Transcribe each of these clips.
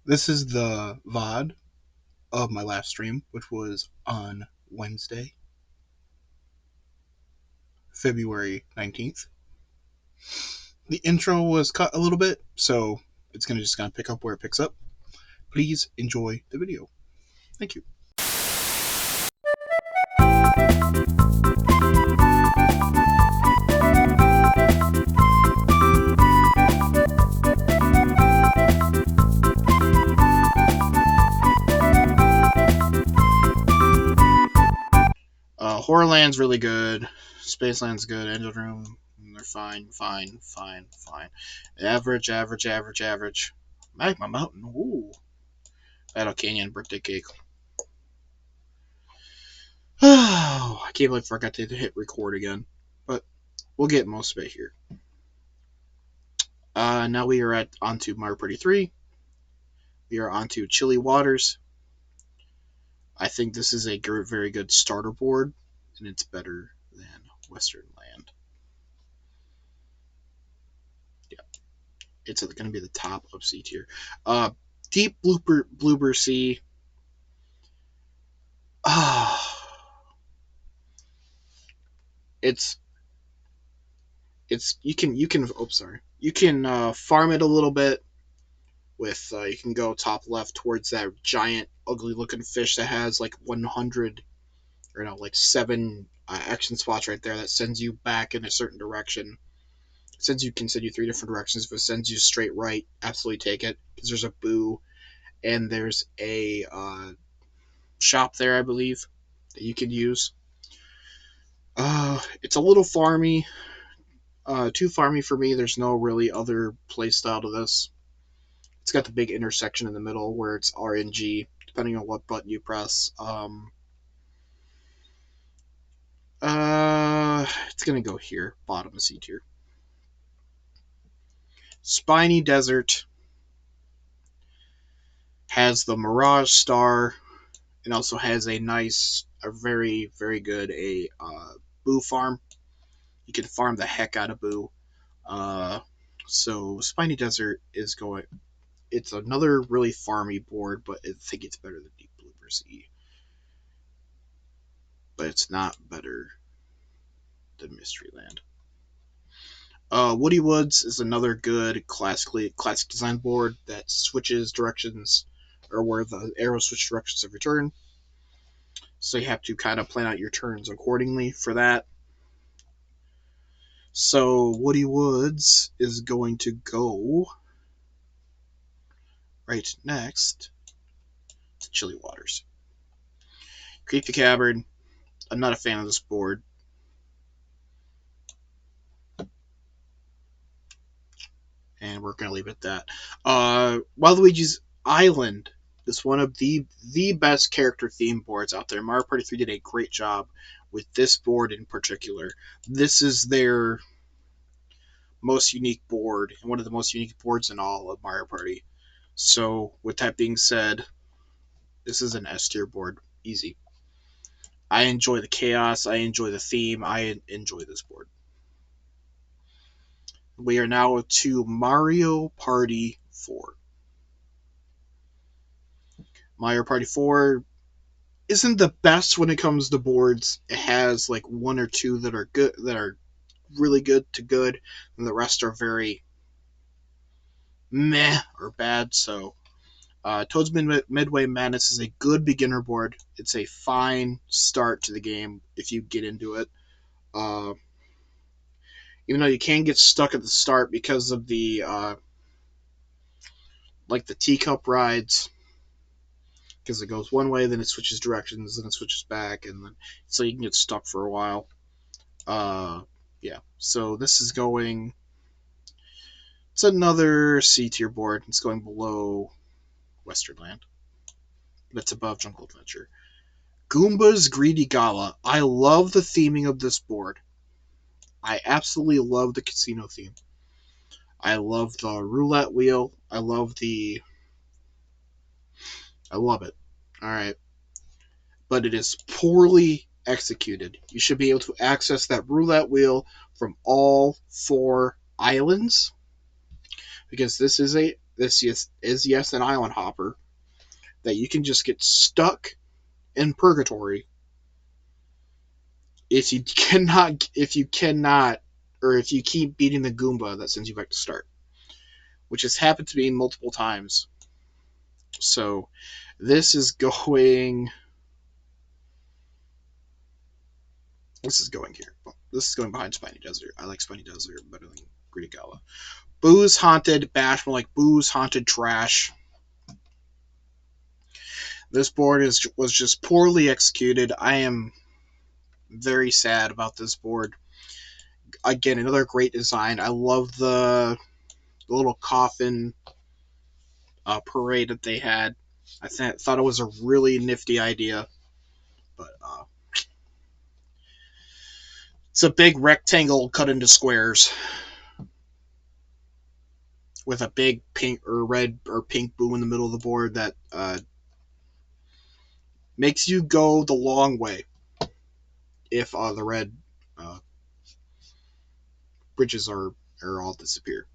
This is the VOD of my last stream, which was on Wednesday, February 19th. The intro was cut a little bit, so it's going to just kind of pick up where it picks up. Please enjoy the video. Thank you. Horrorland's really good. Spaceland's good. Engine Room, they're fine. Average, average, average, average. Magma Mountain, ooh. Battle Canyon, birthday cake. Oh, I can't believe I forgot to hit record again. But we'll get most of it here. Now we are onto Mario Party 3. We are onto Chilly Waters. I think this is a very good starter board, and it's better than Western Land. Yeah, it's going to be the top of C tier. Deep Bloober Sea. It's you can farm it a little bit with you can go top left towards that giant ugly looking fish that has like 100 or no like 7 action spots right there that sends you back in a certain direction. It can send you 3 different directions. If it sends you straight right, absolutely take it, because there's a boo and there's a shop there, I believe, that you can use. It's a little farmy, too farmy for me. There's no really other play style to this. It's got the big intersection in the middle where it's RNG, depending on what button you press. It's gonna go here, bottom of C tier. Spiny Desert has the Mirage Star, and also has a very, very good Boo farm. You can farm the heck out of Boo. So Spiny Desert is going. It's another really farmy board, but I think it's better than Deep Bloober Sea. But it's not better than Mystery Land. Woody Woods is another good classic design board that switches directions, or where the arrows switch directions every turn. So you have to kind of plan out your turns accordingly for that. So Woody Woods is going to go right next to Chilly Waters. Creep the Cavern. I'm not a fan of this board. And we're going to leave it at that. Waluigi's Island is one of the best character theme boards out there. Mario Party 3 did a great job with this board in particular. This is their most unique board, and one of the most unique boards in all of Mario Party. So, with that being said, this is an S tier board. Easy. I enjoy the chaos. I enjoy the theme. I enjoy this board. We are now to Mario Party 4. Mario Party 4 isn't the best when it comes to boards. It has like 1 or 2 that are good, that are really good to good, and the rest are very meh or bad. So Toad's Midway Madness is a good beginner board. It's a fine start to the game if you get into it. Even though you can get stuck at the start because of the like the teacup rides, because it goes one way, then it switches directions, then it switches back, and then so you can get stuck for a while. Yeah. So this is going. It's another C tier board. It's going below Western Land, but it's above Jungle Adventure. Goomba's Greedy Gala. I love the theming of this board. I absolutely love the casino theme. I love the roulette wheel. I love it. Alright. But it is poorly executed. You should be able to access that roulette wheel from all 4 islands, because this is this is yes an island hopper that you can just get stuck in purgatory if you keep beating the Goomba that sends you back to start, which has happened to me multiple times. So this is going this is going here. This is going behind Spiny Desert. I like Spiny Desert better than Greedy Gala. Booze Haunted Bash, more like Booze Haunted Trash. This board was just poorly executed. I am very sad about this board. Again, another great design. I love the little coffin parade that they had. Thought it was a really nifty idea, but it's a big rectangle cut into squares with a big pink or red or pink boo in the middle of the board that makes you go the long way if the red uh, bridges are all disappear.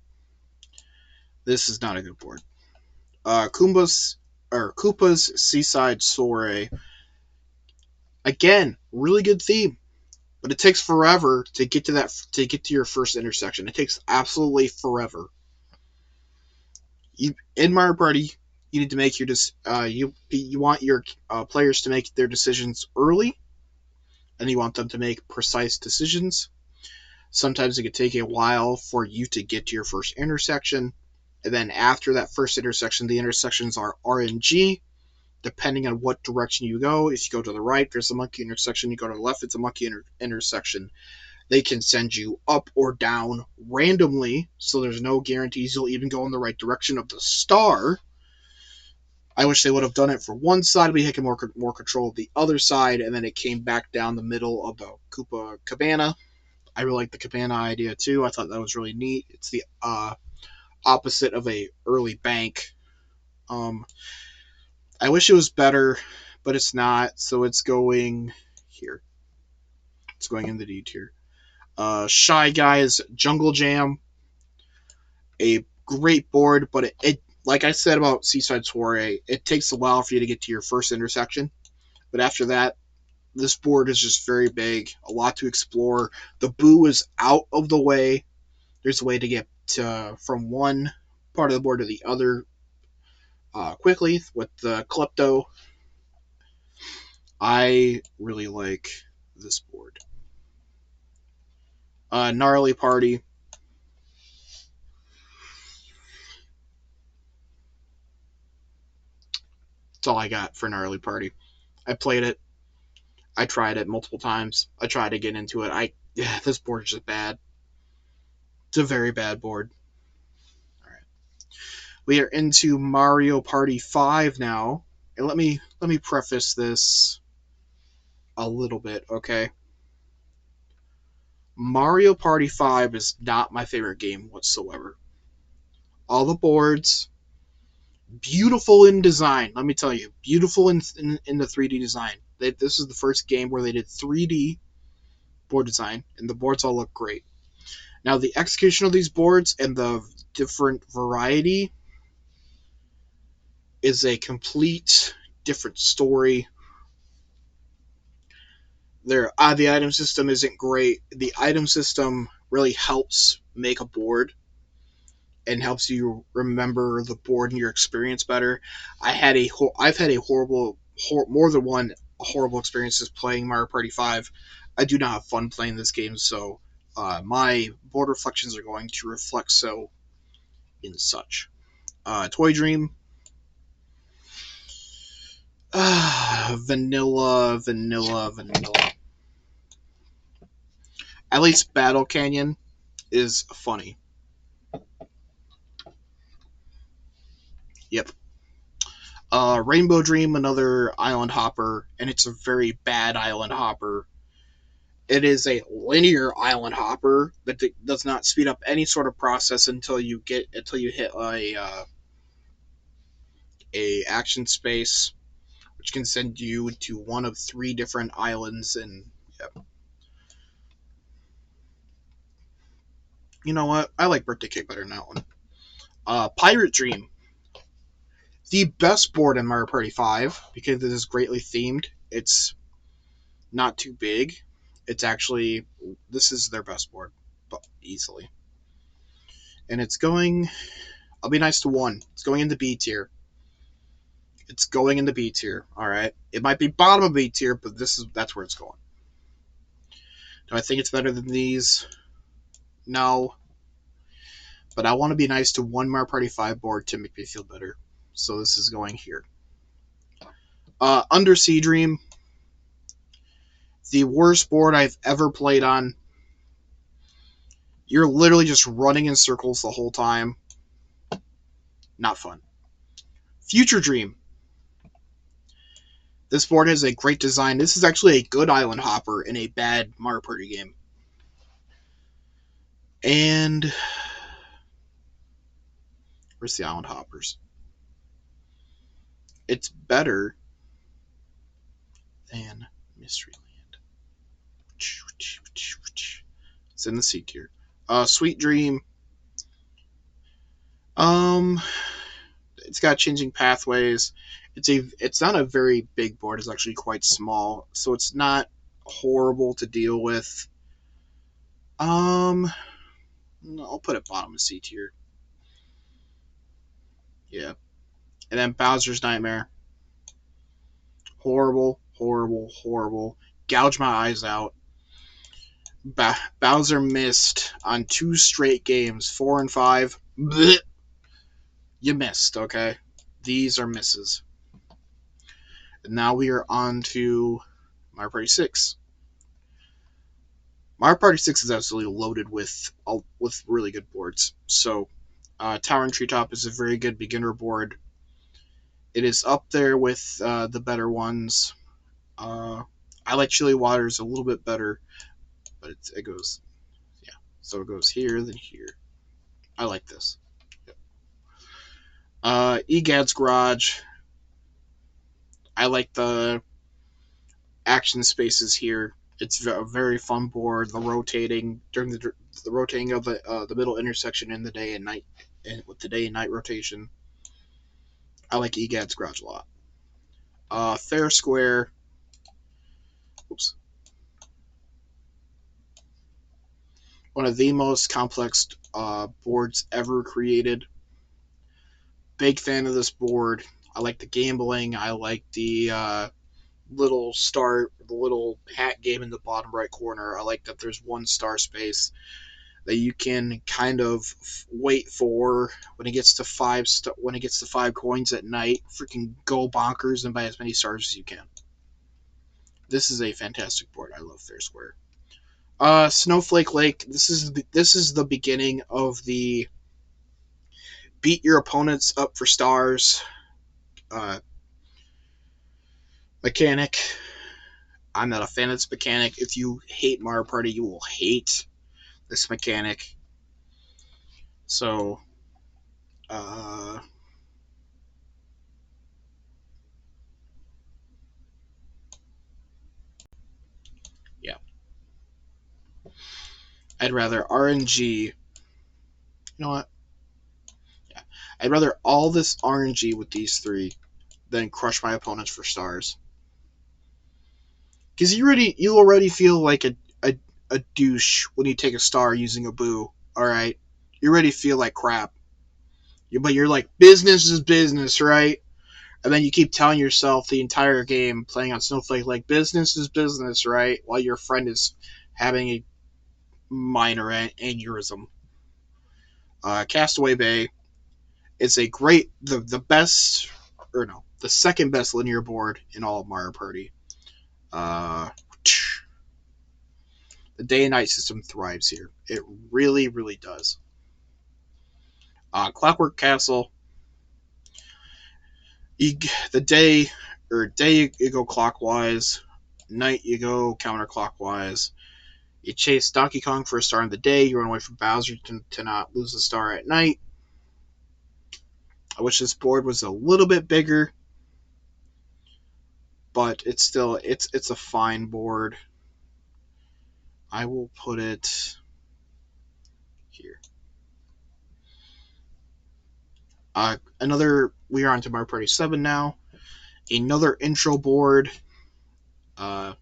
This is not a good board. Koopa's Seaside Soiree. Again, really good theme, but it takes forever to get to your first intersection. It takes absolutely forever. In Mario Party, you need to make you want your players to make their decisions early, and you want them to make precise decisions. Sometimes it could take a while for you to get to your first intersection, and then after that first intersection, the intersections are RNG. Depending on what direction you go, if you go to the right, there's a monkey intersection. You go to the left, it's a monkey intersection. They can send you up or down randomly, so there's no guarantees you'll even go in the right direction of the star. I wish they would have done it for one side, but you had more control of the other side, and then it came back down the middle of the Koopa Cabana. I really like the Cabana idea too. I thought that was really neat. It's the opposite of a early bank. I wish it was better, but it's not. So it's going here. It's going in the D tier. Shy Guys Jungle Jam, a great board, but it like I said about Seaside Soiree, it takes a while for you to get to your first intersection. But after that, this board is just very big, a lot to explore. The boo is out of the way. There's a way to get from one part of the board to the other quickly with the Klepto. I really like this board. Gnarly Party. That's all I got for Gnarly Party. I played it. I tried it multiple times. I tried to get into it. This board is just bad. It's a very bad board. All right. We are into Mario Party 5 now. And let me preface this a little bit, okay? Mario Party 5 is not my favorite game whatsoever. All the boards, beautiful in design. Let me tell you, beautiful in the 3D design. This is the first game where they did 3D board design, and the boards all look great. Now, the execution of these boards and the different variety is a complete different story. The item system isn't great. The item system really helps make a board and helps you remember the board and your experience better. I've had a more than one horrible experiences playing Mario Party 5. I do not have fun playing this game, so my board reflections are going to reflect so in such. Toy Dream, vanilla. At least Battle Canyon is funny. Yep. Rainbow Dream, another island hopper, and it's a very bad island hopper. It is a linear island hopper that does not speed up any sort of process until you hit a action space, which can send you to one of three different islands. And yeah. You know what? I like Birthday Cake better than that one. Pirate Dream. The best board in Mario Party 5, because it is greatly themed. It's not too big. It's actually, this is their best board, but easily. And it's going, I'll be nice to one. It's going into B tier. It's going into B tier. All right. It might be bottom of B tier, but that's where it's going. Do I think it's better than these? No. But I want to be nice to one Mario Party 5 board to make me feel better. So this is going here. Undersea Dream. The worst board I've ever played on. You're literally just running in circles the whole time. Not fun. Future Dream. This board has a great design. This is actually a good island hopper in a bad Mario Party game. And where's the island hoppers? It's better than Mystery Land. It's in the C tier. Sweet Dream. It's got changing pathways. It's not a very big board. It's actually quite small, so it's not horrible to deal with. I'll put it bottom of C tier. Yeah, and then Bowser's Nightmare. Horrible, horrible, horrible. Gouge my eyes out. Bowser missed on 2 straight games, 4 and 5. Blech. You missed, okay? These are misses. And now we are on to Mario Party 6. Mario Party 6 is absolutely loaded with really good boards. So, Tower and Treetop is a very good beginner board. It is up there with the better ones. I like Chili Waters a little bit better, but it goes, yeah. So it goes here, then here. I like this. Yep. Egad's Garage. I like the action spaces here. It's a very fun board. The rotating during the rotating of the middle intersection in the day and night, and with the day and night rotation. I like Egad's Garage a lot. Fair Square. Oops. One of the most complex boards ever created. Big fan of this board. I like the gambling. I like the the little hat game in the bottom right corner. I like that there's one star space that you can kind of wait for when it gets to when it gets to 5 coins at night. Freaking go bonkers and buy as many stars as you can. This is a fantastic board. I love Fair Square. Snowflake Lake. This is the beginning of the beat your opponents up for stars uh, mechanic. I'm not a fan of this mechanic. If you hate Mario Party, you will hate this mechanic. So, uh, yeah, I'd rather RNG. You know what? Yeah, I'd rather all this RNG with these three than crush my opponents for stars. Because you already feel like a douche when you take a star using a boo. All right, you already feel like crap. But you're like, business is business, right? And then you keep telling yourself the entire game playing on Snowflake like business is business, right? While your friend is having a minor aneurysm. Castaway Bay is a great the best or no the second best linear board in all of Mario Party. Uh, the day and night system thrives here. It really really does. Clockwork Castle. The day you go clockwise, night you go counterclockwise. You chase Donkey Kong for a star in the day. You run away from Bowser to not lose a star at night. I wish this board was a little bit bigger, but it's a fine board. I will put it here. We are on to Mario Party 7 now. Another intro board. Uh,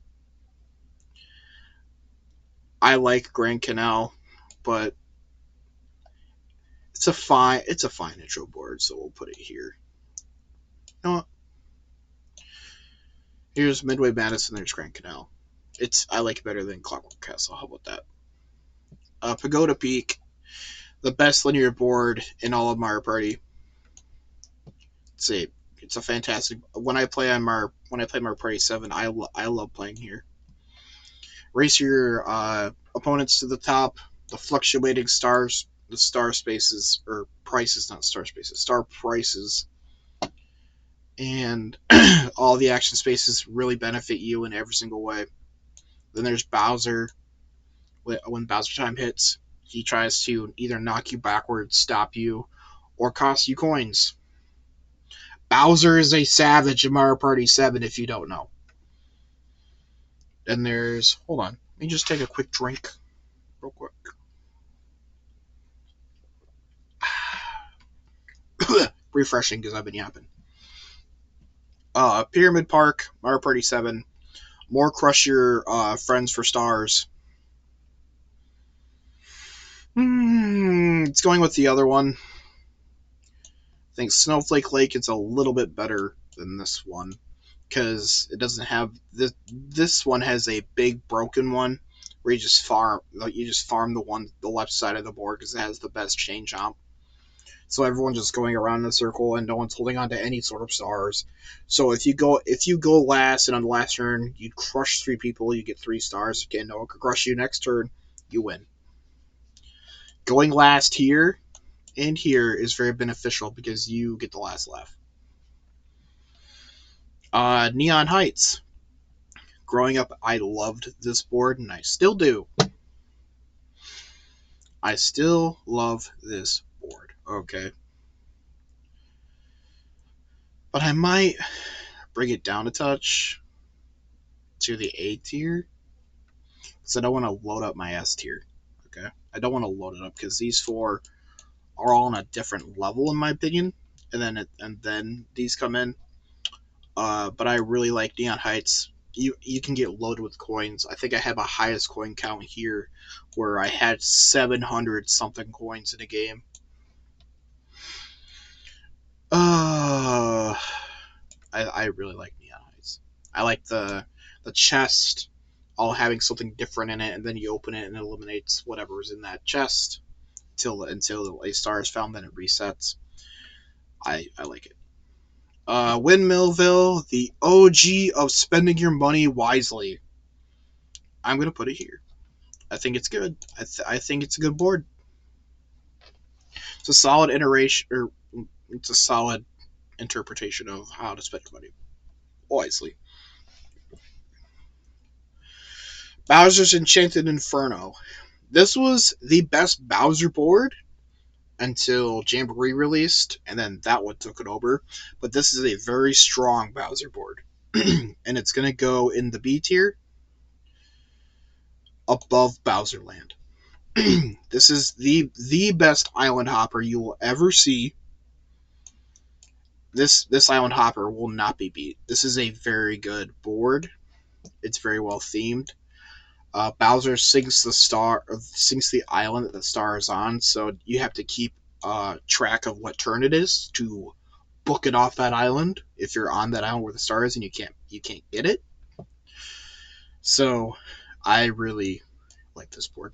I like Grand Canal, but it's a fine intro board, so we'll put it here. You know what? Here's Midway Madness and there's Grand Canal. I like it better than Clockwork Castle. How about that? Pagoda Peak, the best linear board in all of Mario Party. It's a fantastic. When I play Mario Party 7, I love playing here. Race your opponents to the top. The fluctuating stars, the star spaces or prices, not star spaces, star prices, and all the action spaces really benefit you in every single way. Then there's Bowser. When Bowser time hits, he tries to either knock you backwards, stop you, or cost you coins. Bowser is a savage in Mario Party 7 if you don't know. And there's. Hold on. Let me just take a quick drink. Real quick. Refreshing because I've been yapping. Pyramid Park, Mario Party 7. More Crush Your Friends for Stars. It's going with the other one. I think Snowflake Lake is a little bit better than this one because it doesn't have this. This one has a big broken one where you just farm the left side of the board because it has the best chain jump. So everyone's just going around in a circle and no one's holding on to any sort of stars. So if you go last and on the last turn you crush 3 people, you get 3 stars. Again, no one can crush you next turn, you win. Going last here and here is very beneficial because you get the last laugh. Neon Heights. Growing up, I loved this board, and I still do. I still love this board. Okay. But I might bring it down a touch to the A tier because I don't want to load up my S tier. Okay. I don't want to load it up because these 4 are all on a different level in my opinion, and then these come in. But I really like Neon Heights. You can get loaded with coins. I think I have a highest coin count here, where I had 700 something coins in a game. Uh, I really like Neon Heights. I like the chest all having something different in it, and then you open it and it eliminates whatever's in that chest until a star is found, then it resets. I like it. Windmillville, the OG of spending your money wisely. I'm gonna put it here. I think it's good. I think it's a good board. It's a solid iteration, or it's a solid interpretation of how to spend your money wisely. Bowser's Enchanted Inferno. This was the best Bowser board until Jamboree released, and then that one took it over. But this is a very strong Bowser board, and it's gonna go in the B tier above Bowser Land. This is the best island hopper you will ever see. This island hopper will not be beat. This is a very good board. It's very well themed. Bowser sinks the island that the star is on, so you have to keep track of what turn it is to book it off that island. If you're on that island where the star is and you can't get it. So I really like this board.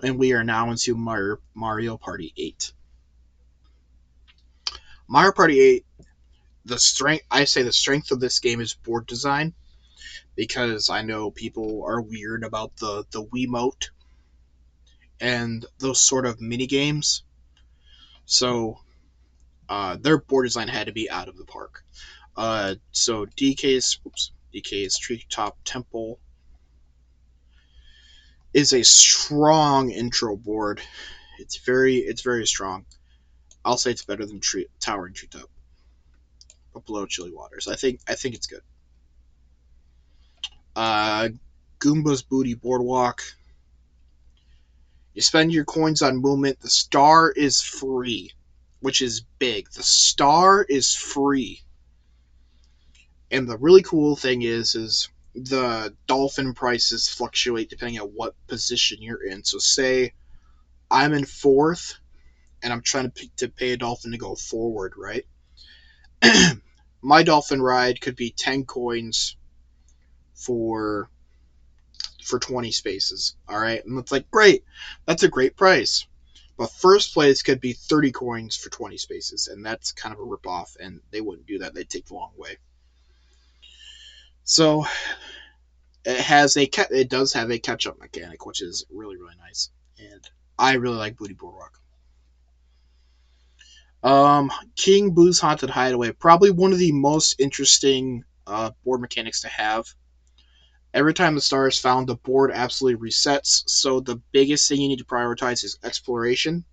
And we are now into Mario Party 8. Mario Party 8, the strength of this game is board design, because I know people are weird about the Wiimote and those sort of mini games. So their board design had to be out of the park. So DK's Treetop Temple is a strong intro board. It's very strong. I'll say it's better than Towering Treetop, but below Chilly Waters. I think it's good. Uh, Goomba's Booty Boardwalk. You spend your coins on movement. The star is free. which is big. The star is free. And the really cool thing is the dolphin prices fluctuate depending on what position you're in. So say I'm in fourth and I'm trying to pay a dolphin to go forward, right? My dolphin ride could be 10 coins for 20 spaces. All right. And it's like, great. That's a great price. But first place could be 30 coins for 20 spaces. And that's kind of a ripoff. And they wouldn't do that. They'd take the long way. So it does have a catch up mechanic, which is really, really nice. And I really like Booty Boardwalk. King Boo's Haunted Hideaway, probably one of the most interesting board mechanics to have. Every time the star is found, the board absolutely resets. So the biggest thing you need to prioritize is exploration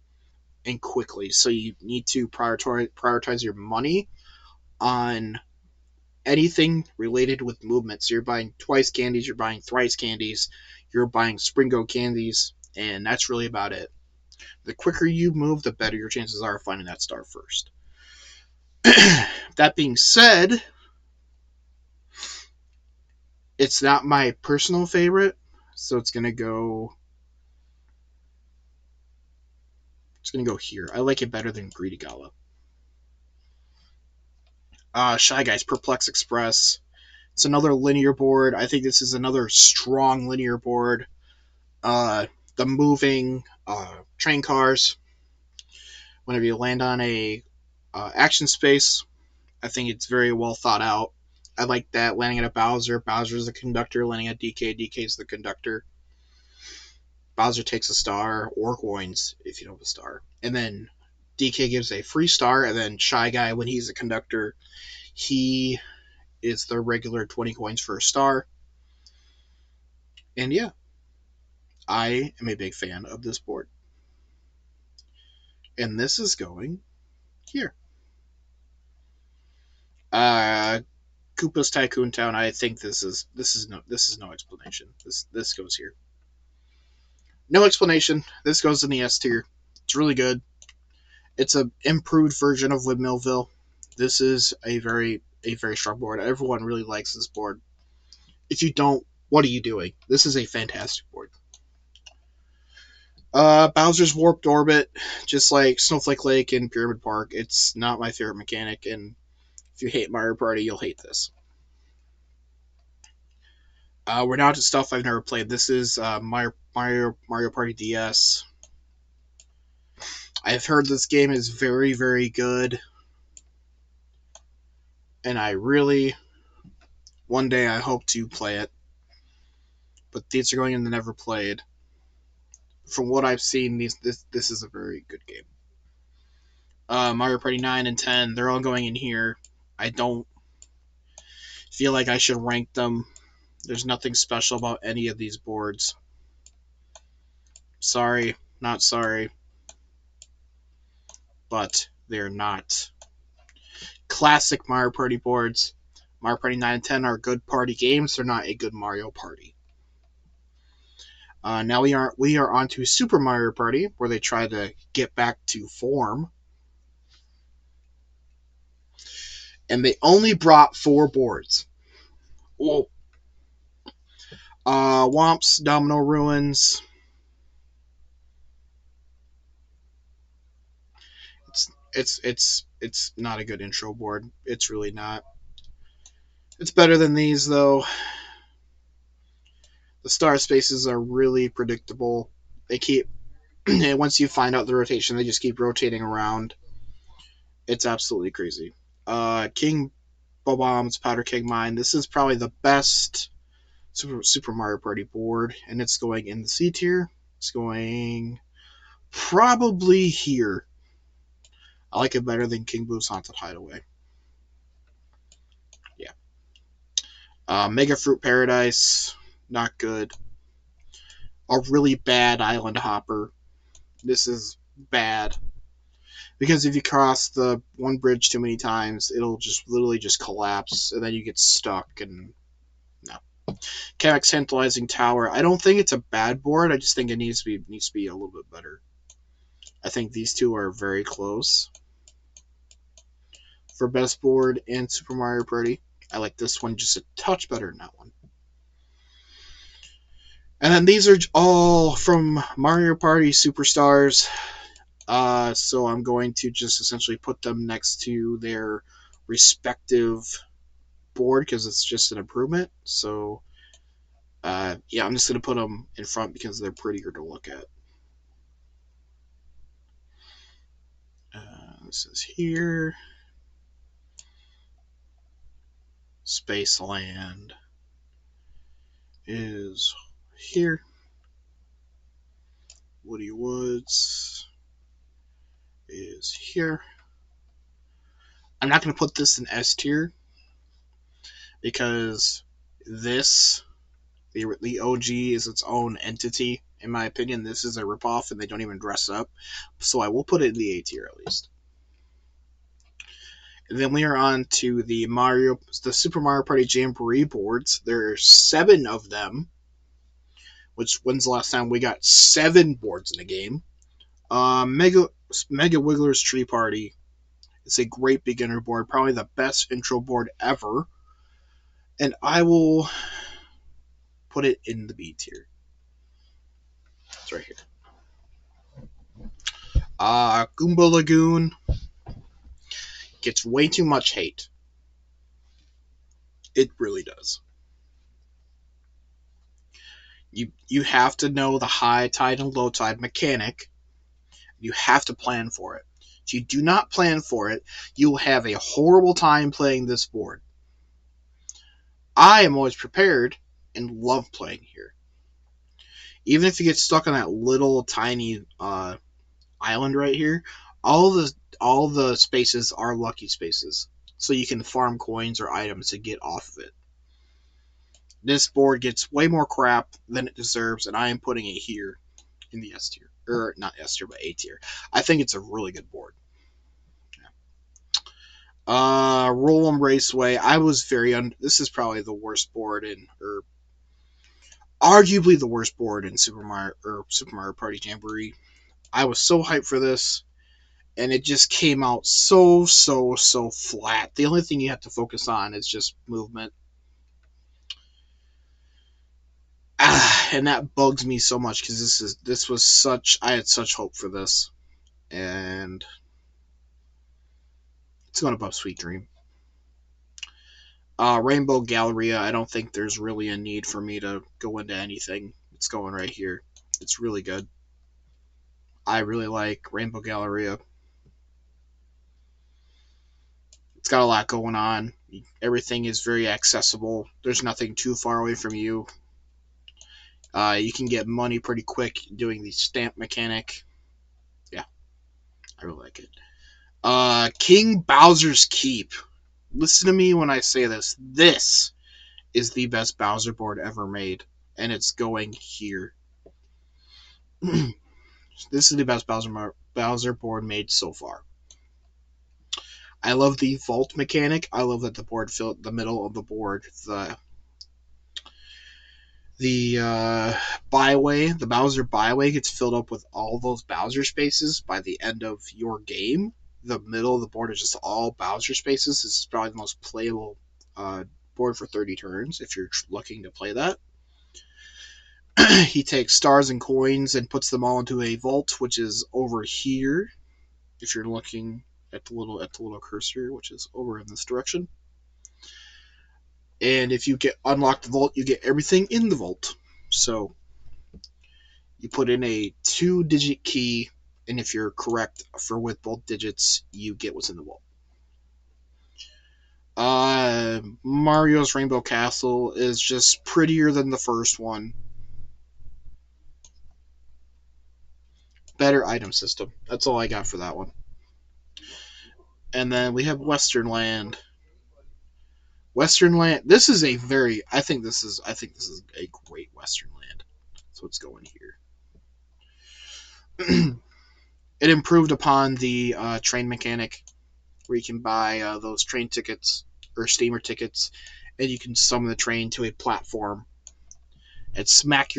and quickly. So you need to prioritize your money on anything related with movement. So you're buying twice candies, you're buying thrice candies, you're buying Springo candies, and that's really about it. The quicker you move, the better your chances are of finding that star first. That being said, it's not my personal favorite, so it's gonna go. It's gonna go here. I like it better than Greedy Gala. Shy Guys Perplex Express. It's another linear board. I think this is another strong linear board. The moving train cars. Whenever you land on a action space, I think it's very well thought out. I like that landing at a Bowser. Bowser's the conductor. Landing at DK. DK's the conductor. Bowser takes a star or coins if you don't have a star, and then DK gives a free star, and then Shy Guy, when he's a conductor, he is the regular 20 coins for a star. And yeah, I am a big fan of this board. And this is going here. Uh, Koopa's Tycoon Town. I think this is no explanation. This goes here. No explanation. This goes in the S tier. It's really good. It's a improved version of Windmillville. This is a very strong board. Everyone really likes this board. If you don't, what are you doing? This is a fantastic board. Bowser's Warped Orbit, just like Snowflake Lake and Pyramid Park, it's not my favorite mechanic, and if you hate Mario Party, you'll hate this. We're now to stuff I've never played. This is Mario Party DS. I've heard this game is very, very good, and one day I hope to play it. But these are going in the never played. From what I've seen, this is a very good game. Mario Party 9 and 10, they're all going in here. I don't feel like I should rank them. There's nothing special about any of these boards. Sorry, not sorry. But they're not classic Mario Party boards. Mario Party 9 and 10 are good party games. They're not a good Mario Party. Now we are on to Super Mario Party, where they try to get back to form. And they only brought 4 boards. Whoa. Womps, Domino Ruins. It's not a good intro board. It's really not. It's better than these though. The star spaces are really predictable. They keep and once you find out the rotation, they just keep rotating around. It's absolutely crazy. King Bob-omb's Powder Keg Mine. This is probably the best Super Mario Party board, and it's going in the C tier. It's going probably here. I like it better than King Boo's Haunted Hideaway. Yeah. Mega Fruit Paradise, not good. A really bad Island Hopper. This is bad. Because if you cross the one bridge too many times, it'll just literally just collapse, and then you get stuck, and no. Kamek's Tantalizing Tower. I don't think it's a bad board. I just think it needs to be a little bit better. I think these two are very close. for best board in Super Mario Party. I like this one just a touch better than that one. And then these are all from Mario Party Superstars. So I'm going to just essentially put them next to their respective board because it's just an improvement. So yeah, I'm just going to put them in front because they're prettier to look at. This is here. Spaceland is here. Woody Woods is here. I'm not going to put this in S tier because this, the OG, is its own entity. In my opinion, this is a ripoff and they don't even dress up. So I will put it in the A tier at least. And then we are on to the Super Mario Party Jamboree boards. There are 7 of them. Which, when's the last time we got 7 boards in a game? Mega Wiggler's Tree Party. It's a great beginner board, probably the best intro board ever. And I will put it in the B tier. It's right here. Goomba Lagoon gets way too much hate. It really does. You have to know the high tide and low tide mechanic. You have to plan for it. If you do not plan for it, you will have a horrible time playing this board. I am always prepared and love playing here. Even if you get stuck on that little tiny island right here, all the spaces are lucky spaces, so you can farm coins or items to get off of it. This board gets way more crap than it deserves, and I am putting it here in the S tier, or not S tier, but A tier. I think it's a really good board. Roll 'em Raceway. I was this is probably the worst board or arguably the worst board in Super Mario Party Jamboree. I was so hyped for this, and it just came out so flat. The only thing you have to focus on is just movement. And that bugs me so much because this was such I had such hope for this, and it's going above Sweet Dream. Rainbow Galleria. I don't think there's really a need for me to go into anything. It's going right here. It's really good. I really like Rainbow Galleria. It's got a lot going on. Everything is very accessible. There's nothing too far away from you. You can get money pretty quick doing the stamp mechanic. Yeah, I really like it. King Bowser's Keep. Listen to me when I say this. This is the best Bowser board ever made, and it's going here. This is the best Bowser board made so far. I love the vault mechanic. I love that the board filled the middle of the board. The byway, the Bowser byway gets filled up with all those Bowser spaces by the end of your game. The middle of the board is just all Bowser spaces. This is probably the most playable board for 30 turns if you're looking to play that. He takes stars and coins and puts them all into a vault, which is over here. If you're looking at the little cursor, which is over in this direction. And if you get unlock the vault, you get everything in the vault. So you put in a 2-digit key, and if you're correct with both digits, you get what's in the vault. Mario's Rainbow Castle is just prettier than the first one. Better item system. That's all I got for that one. And then we have Western Land. Western Land. This is a very. I think this is a great Western Land. So it's going here. It improved upon the train mechanic, where you can buy those train tickets or steamer tickets, and you can summon the train to a platform and smack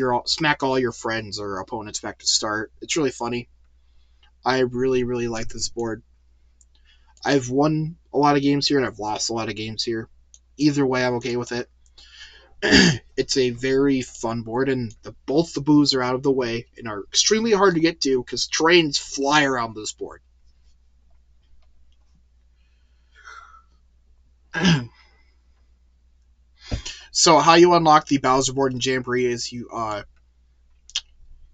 all your friends or opponents back to start. It's really funny. I really like this board. I've won a lot of games here and I've lost a lot of games here. Either way, I'm okay with it. It's a very fun board, and both the boos are out of the way and are extremely hard to get to because trains fly around this board. So how you unlock the Bowser board in Jamboree is you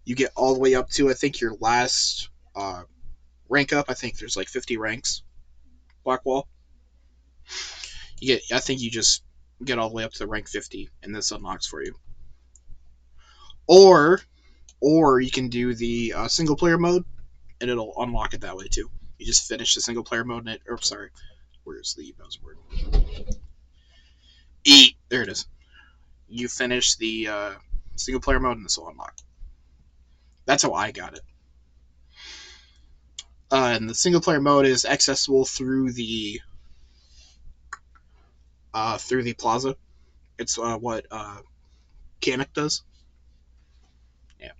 get all the way up to, I think, your last rank up. I think there's like 50 ranks. Blackwall. I think you just get all the way up to rank 50, and this unlocks for you. Or you can do the single player mode, and it'll unlock it that way too. You just finish the single player mode, and where's the Bowser board? There it is. You finish the single player mode, and this will unlock. That's how I got it. And the single player mode is accessible through the plaza. It's what Kamek does. Yeah.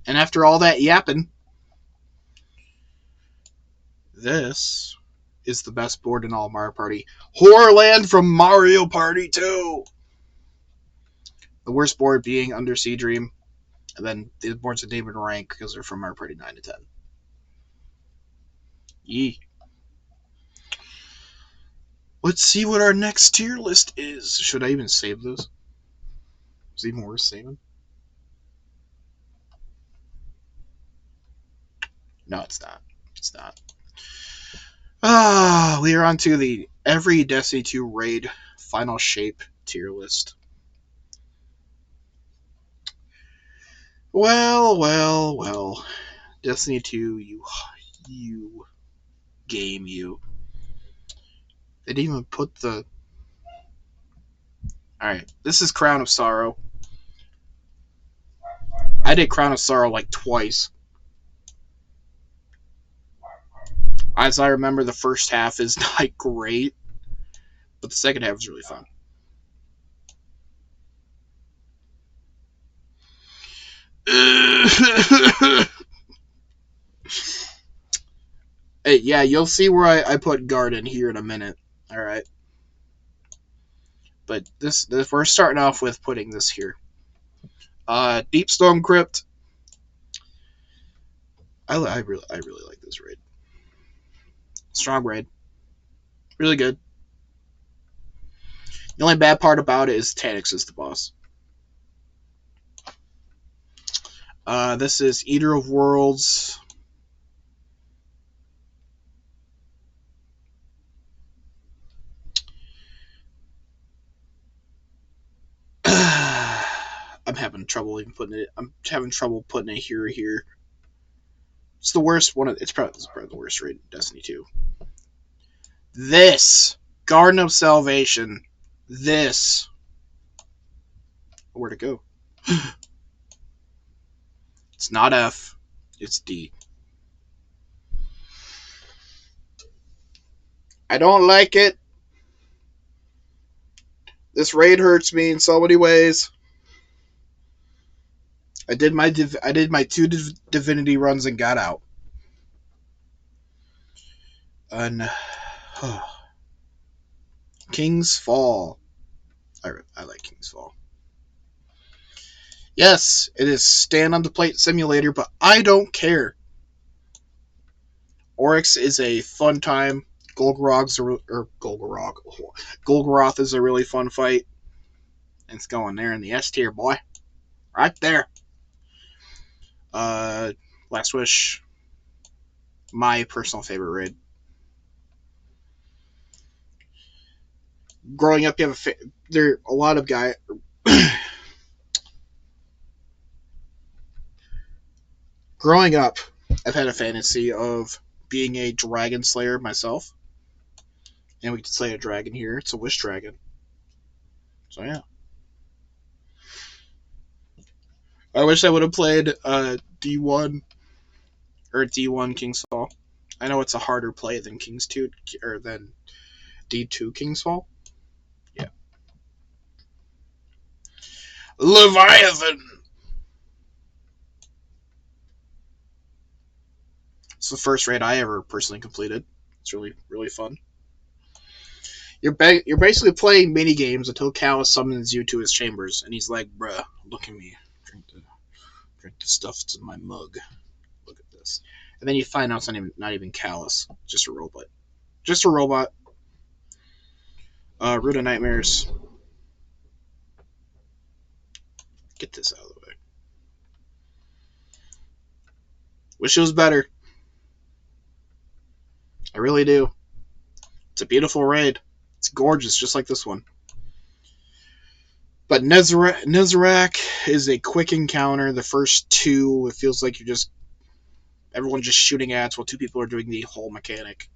And after all that yapping, this is the best board in all Mario Party. Horrorland from Mario Party 2! The worst board being Undersea Dream, and then the boards that name and rank because they're from Mario Party 9 to 10. Yee. Let's see what our next tier list is. Should I even save this? Is it even worth saving? No, it's not. It's not. We are on to the every Destiny 2 raid final shape tier list. Well. Destiny 2, you game, you. They didn't even put the... Alright, this is Crown of Sorrow. I did Crown of Sorrow like twice. As I remember, the first half is not great, but the second half is really fun. Hey, yeah, you'll see where I put Garden here in a minute. Alright. But this we're starting off with putting this here. Deep Stone Crypt. I really like this raid. Strong raid. Really good. The only bad part about it is Tanix is the boss. This is Eater of Worlds. I'm having trouble putting it here. It's the worst one. It's probably the worst raid in Destiny 2. This Garden of Salvation. This. Where'd it go? It's not F. It's D. I don't like it. This raid hurts me in so many ways. I did my 2 divinity runs and got out. King's Fall. I like King's Fall. Yes, it is stand on the plate simulator, but I don't care. Oryx is a fun time. Golgoroth is a really fun fight. It's going there in the S tier, boy. Right there. Last Wish. My personal favorite raid. Growing up, there are a lot of guys. Growing up, I've had a fantasy of being a dragon slayer myself. And we can slay a dragon here. It's a wish dragon. So yeah. I wish I would have played D1 or D1 King's Fall. I know it's a harder play than King's 2 or than D2 King's Fall. Yeah. Leviathan. It's the first raid I ever personally completed. It's really, really fun. You're basically playing mini games until Callus summons you to his chambers, and he's like, "Bruh, look at me, drink the stuff that's in my mug. Look at this." And then you find out it's not even Callus, just a robot. Just a robot. Root of Nightmares. Get this out of the way. Wish it was better. I really do. It's a beautiful raid. It's gorgeous, just like this one. But Nezarec is a quick encounter. The first two, it feels like everyone's just shooting at while two people are doing the whole mechanic.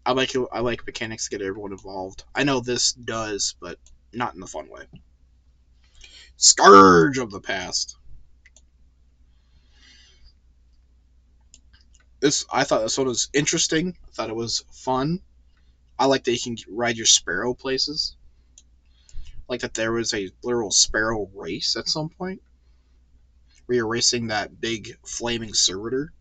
I like it. I like mechanics to get everyone involved. I know this does, but not in the fun way. Scourge of the Past. I thought this one was interesting. I thought it was fun. I like that you can ride your sparrow places. Like that there was a literal sparrow race at some point where you're racing that big flaming servitor.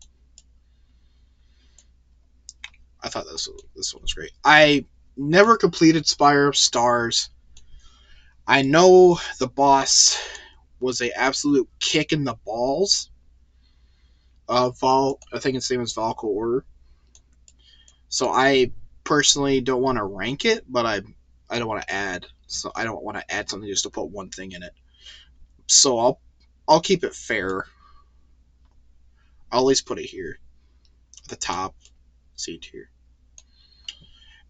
I thought this one was great. I never completed Spire of Stars. I know the boss was a absolute kick in the balls. I think its name is Valko Order. So I personally don't want to rank it, but I don't want to add. So I don't want to add something just to put one thing in it. So I'll keep it fair. I'll at least put it here at the top. See it here.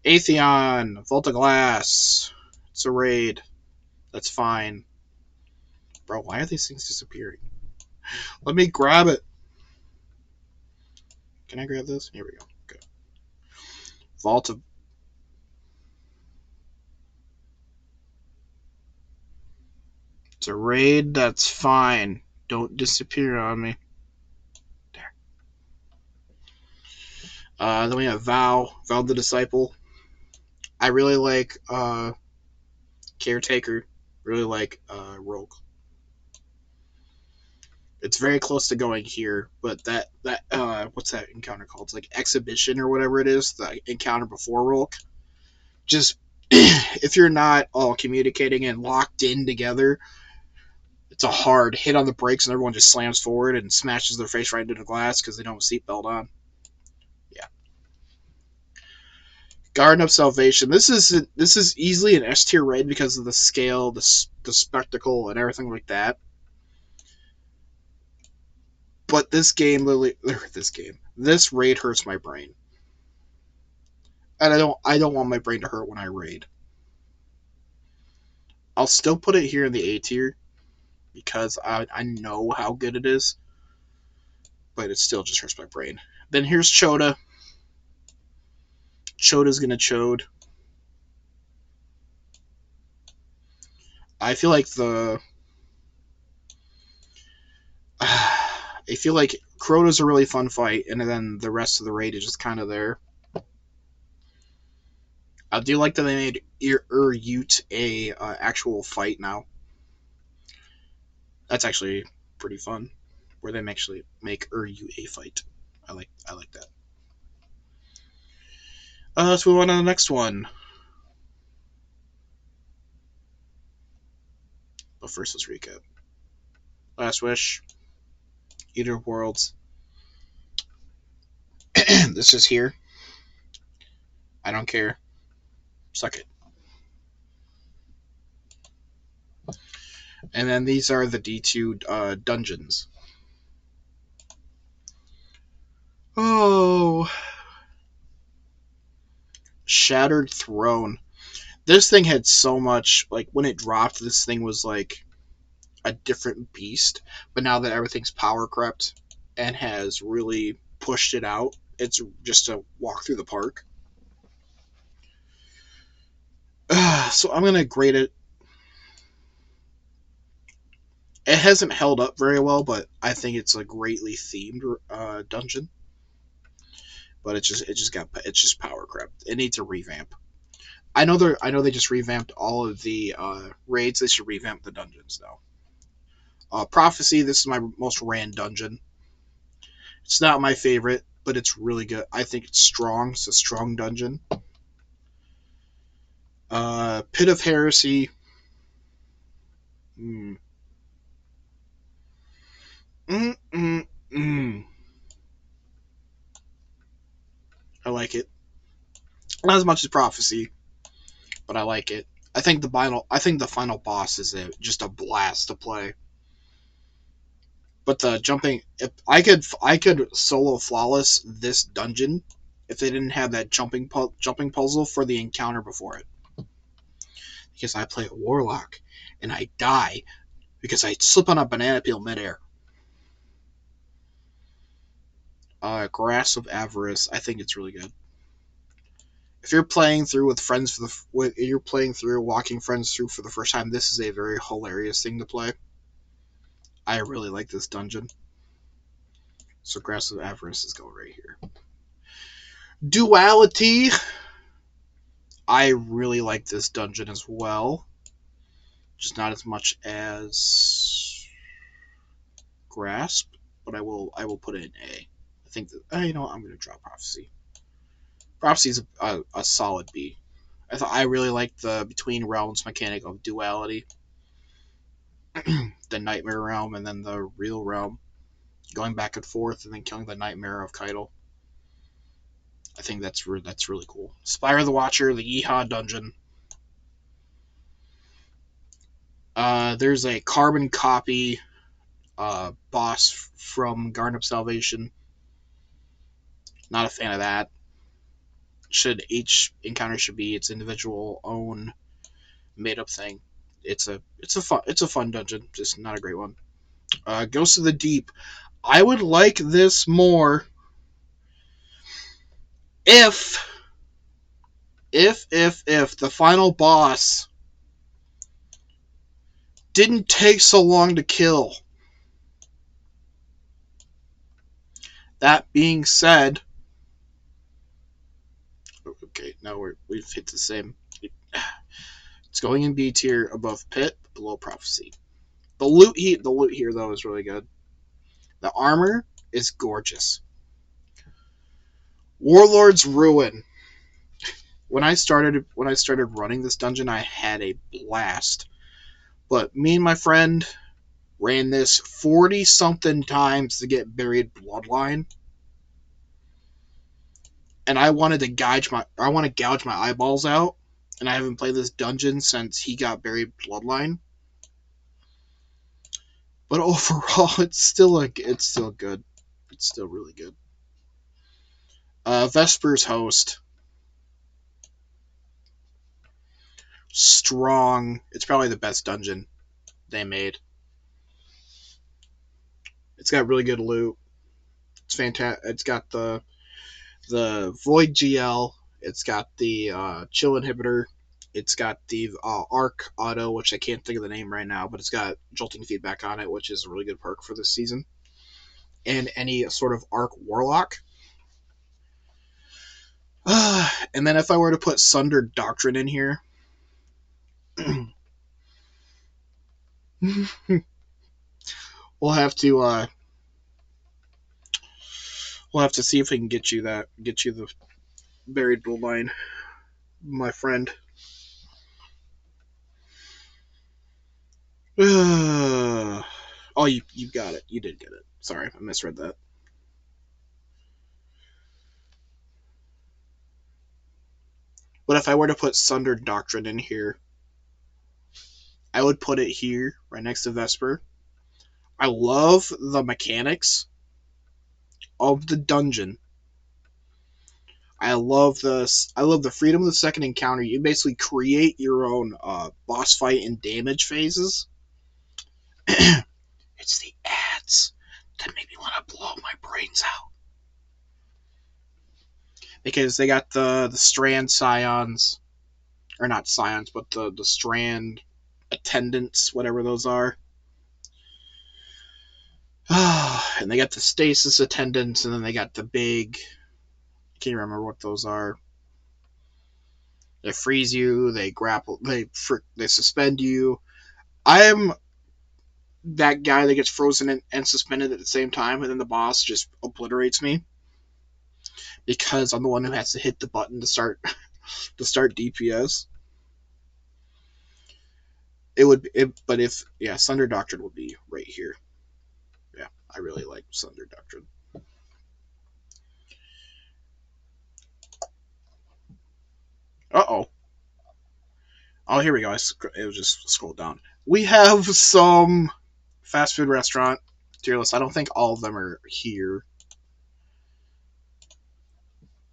I4n Volta Glass. It's a raid. That's fine. Bro, why are these things disappearing? Let me grab it. Can I grab this? Here we go. Good. Vault of. It's a raid. That's fine. Don't disappear on me. There. Then we have Vow the Disciple. I really like Caretaker. Really like Rogue. It's very close to going here, but that what's that encounter called? It's like Exhibition or whatever it is. The encounter before Rogue. Just if you're not all communicating and locked in together, it's a hard hit on the brakes and everyone just slams forward and smashes their face right into the glass because they don't have a seatbelt on. Yeah. Garden of Salvation. This is easily an S tier raid because of the scale, the spectacle, and everything like that. But this raid hurts my brain, and I don't want my brain to hurt when I raid. I'll still put it here in the A tier because I know how good it is, but it still just hurts my brain. Then here's Chota. Choda's gonna chode. I feel like I feel like Crota's a really fun fight, and then the rest of the raid is just kind of there. I do like that they made Ute a actual fight now. That's actually pretty fun, where they actually make Ute a fight. I like that. Let's move on to the next one. But first, let's recap. Last Wish, Eater of Worlds. This is here. I don't care. Suck it. And then these are the D2 dungeons. Oh. Shattered Throne. This thing had so much, like, when it dropped, this thing was like a different beast. But now that everything's power crept and has really pushed it out, it's just a walk through the park. So I'm going to grade it. It hasn't held up very well, but I think it's a greatly themed dungeon. But it's just power crept. It needs a revamp. I know they just revamped all of the raids. They should revamp the dungeons though. Prophecy. This is my most ran dungeon. It's not my favorite. but it's really good. I think it's strong. It's a strong dungeon. Pit of Heresy. Mm. Mm, mm, mm. I like it. Not as much as Prophecy, but I like it. I think the final boss is just a blast to play. But the jumping, if I could solo flawless this dungeon if they didn't have that jumping puzzle for the encounter before it. Because I play a warlock and I die because I slip on a banana peel midair. Grass of Avarice. I think it's really good. If you're playing through with friends you're playing through walking friends through for the first time, this is a very hilarious thing to play. I really like this dungeon. So Grass of Avarice is going right here. Duality. I really like this dungeon as well. Just not as much as Grasp, but I will put it in A. I think that I'm going to drop Prophecy. Prophecy is a solid B. I really like the Between Realms mechanic of duality, the Nightmare Realm and then the Real Realm, going back and forth and then killing the Nightmare of Keitel. I think that's really cool. Spire of the Watcher, the Yeehaw dungeon. There's a carbon copy boss from Garden of Salvation. Not a fan of that. Each encounter should be its individual own made up thing. It's a fun dungeon, just not a great one. Ghost of the Deep. I would like this more if if the final boss didn't take so long to kill. That being said, okay, now we've hit the same. It's going in B tier above Pit, below Prophecy. The loot here though is really good. The armor is gorgeous. Warlord's Ruin. When I started running this dungeon, I had a blast. But me and my friend ran this 40 something times to get Buried Bloodline. And I want to gouge my eyeballs out, and I haven't played this dungeon since he got Buried Bloodline. But overall, it's still good. It's still really good. Vesper's Host. Strong. It's probably the best dungeon they made. It's got really good loot. It's fantastic. It's got the Void GL. It's got the Chill Inhibitor. It's got the Arc Auto, which I can't think of the name right now, but it's got jolting feedback on it, which is a really good perk for this season. And any sort of Arc Warlock. And then if I were to put Sundered Doctrine in here, we'll have to see if we can get you the Buried Bloodline, my friend. Oh, you got it. You did get it. Sorry, I misread that. But if I were to put Sundered Doctrine in here, I would put it here, right next to Vesper. I love the mechanics of the dungeon. I love the freedom of the second encounter. You basically create your own boss fight and damage phases. It's the ads that make me want to blow my brains out. Because they got the Strand Scions, or not Scions, but the Strand Attendants, whatever those are. And they got the Stasis Attendants, and then they got the big. I can't remember what those are. They freeze you, they grapple, they suspend you. I am that guy that gets frozen and suspended at the same time, and then the boss just obliterates me. because I'm the one who has to hit the button to start DPS. But if Sunder Doctrine would be right here. Yeah, I really like Sunder Doctrine. Uh-oh. Oh, here we go. It was just scrolled down. We have some fast food restaurant tier list. I don't think all of them are here,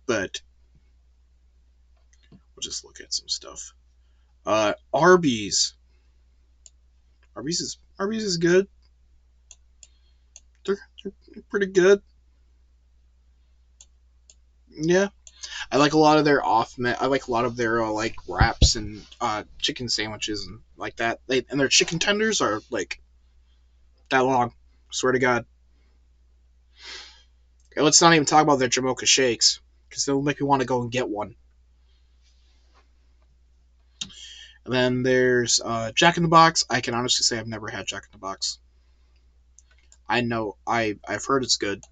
but we'll just look at some stuff. Arby's. Arby's is good. They're pretty good. Yeah, I like a lot of their I like a lot of their like wraps and chicken sandwiches and like that. And their chicken tenders are like that long. Swear to God. And let's not even talk about their Jamocha shakes because they'll make me want to go and get one. And then there's Jack in the Box. I can honestly say I've never had Jack in the Box. I know I've heard it's good.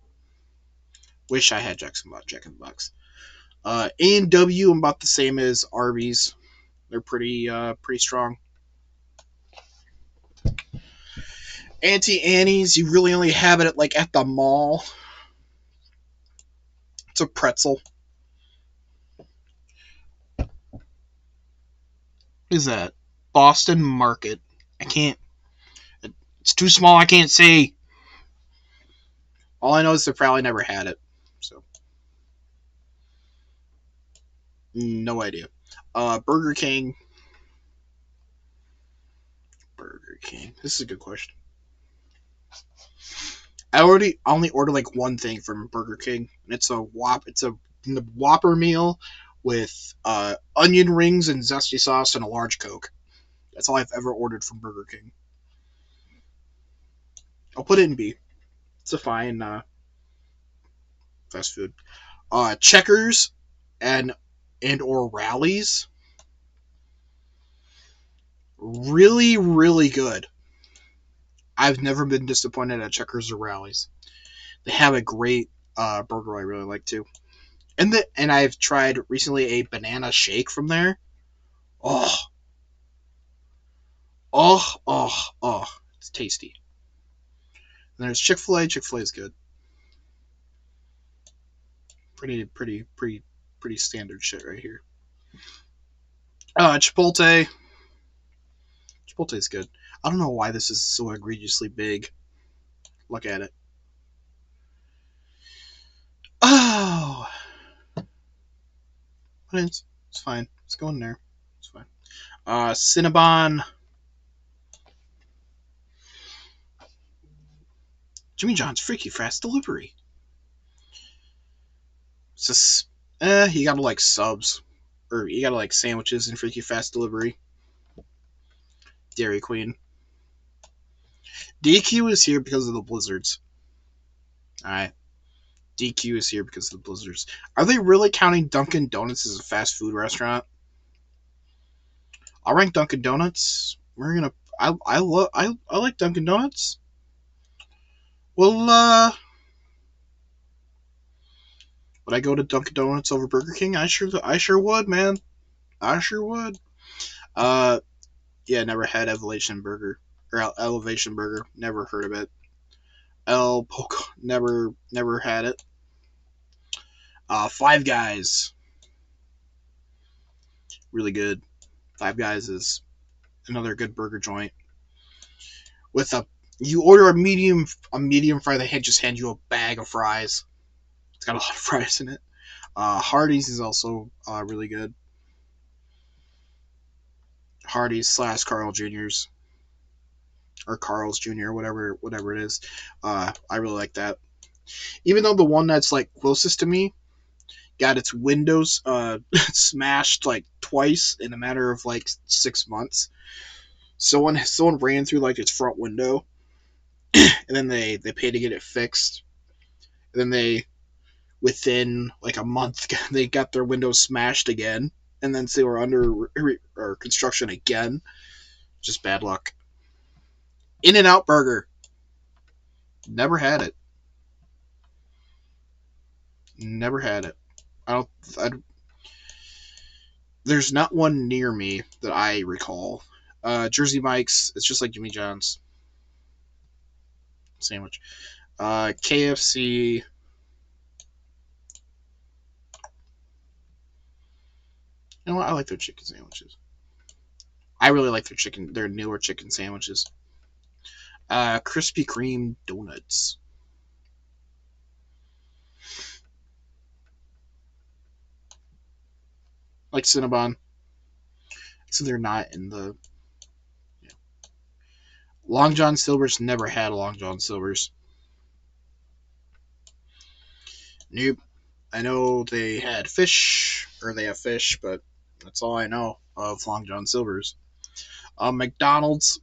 Wish I had Jack in the Box. A&W, I'm about the same as Arby's. They're pretty strong. Auntie Annie's, you really only have it at the mall. It's a pretzel. What is that? Boston Market. I can't. It's too small. I can't see. All I know is they probably never had it. So no idea. Burger King. Burger King. This is a good question. I only order like one thing from Burger King, and it's a Whopper meal with onion rings and zesty sauce and a large Coke. That's all I've ever ordered from Burger King. I'll put it in B. It's a fine fast food. Checkers and or Rallies, really really good. I've never been disappointed at Checkers or Rallies. They have a great burger I really like too. And I've tried recently a banana shake from there. Oh, oh, it's tasty. And there's Chick-fil-A. Chick-fil-A is good. Pretty standard shit right here. Chipotle. Chipotle is good. I don't know why this is so egregiously big. Look at it. Oh, it's fine. It's going there. It's fine. Cinnabon. Jimmy John's Freaky Fast Delivery. It's just, you gotta like subs. Or you gotta like sandwiches and Freaky Fast Delivery. Dairy Queen. DQ is here because of the blizzards. Alright. DQ is here because of the blizzards. Are they really counting Dunkin' Donuts as a fast food restaurant? I'll rank Dunkin' Donuts. We're gonna. I like Dunkin' Donuts. Well, would I go to Dunkin' Donuts over Burger King? I sure would, man. I sure would. Uh, yeah, never had Elevation Burger or Elevation Burger. Never heard of it. El Poco. Never had it. Five Guys. Really good. Five Guys is another good burger joint. With you order a medium fry, they just hand you a bag of fries. It's got a lot of fries in it. Hardee's is also really good. Hardee's / Carl Jr.'s or Carl's Jr. whatever it is. I really like that. Even though the one that's like closest to me got its windows smashed like twice in a matter of like 6 months. Someone ran through like its front window, and then they paid to get it fixed. And then they within like a month they got their windows smashed again, and then they were under or construction again. Just bad luck. In-N-Out Burger. Never had it. Never had it. I don't. I, there's not one near me that I recall. Jersey Mike's. It's just like Jimmy John's sandwich. KFC. You know what? I like their chicken sandwiches. I really like their newer chicken sandwiches. Krispy Kreme donuts, like Cinnabon. So they're not in the. You know. Long John Silver's never had a Long John Silver's. Nope. I know they had fish, or they have fish, but that's all I know of Long John Silver's. McDonald's.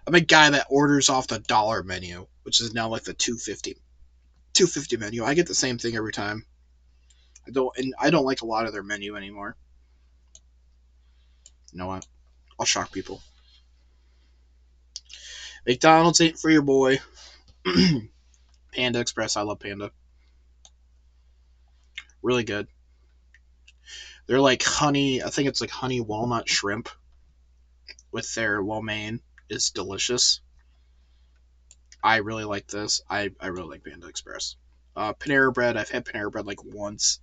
I'm a guy that orders off the dollar menu, which is now like the 250 menu. I get the same thing every time. I don't like a lot of their menu anymore. You know what? I'll shock people. McDonald's ain't for your boy. Panda Express. I love Panda. Really good. They're like honey. I think it's like honey walnut shrimp with their lo mein. It's delicious. I really like this. I really like Panda Express. Panera Bread. I've had Panera Bread like once,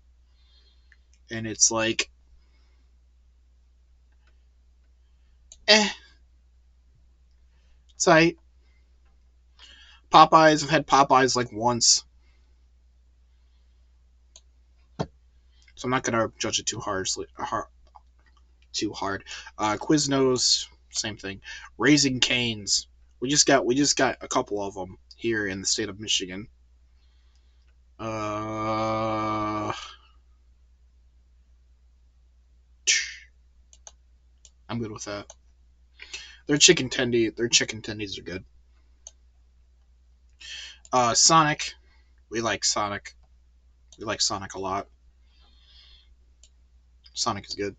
and it's like, eh. It's like Popeyes. I've had Popeyes like once, so I'm not gonna judge it too hard. Quiznos, same thing. Raising Canes. We just got a couple of them here in the state of Michigan. Uh, I'm good with that. Their chicken tendies are good. Sonic. We like Sonic. We like Sonic a lot. Sonic is good.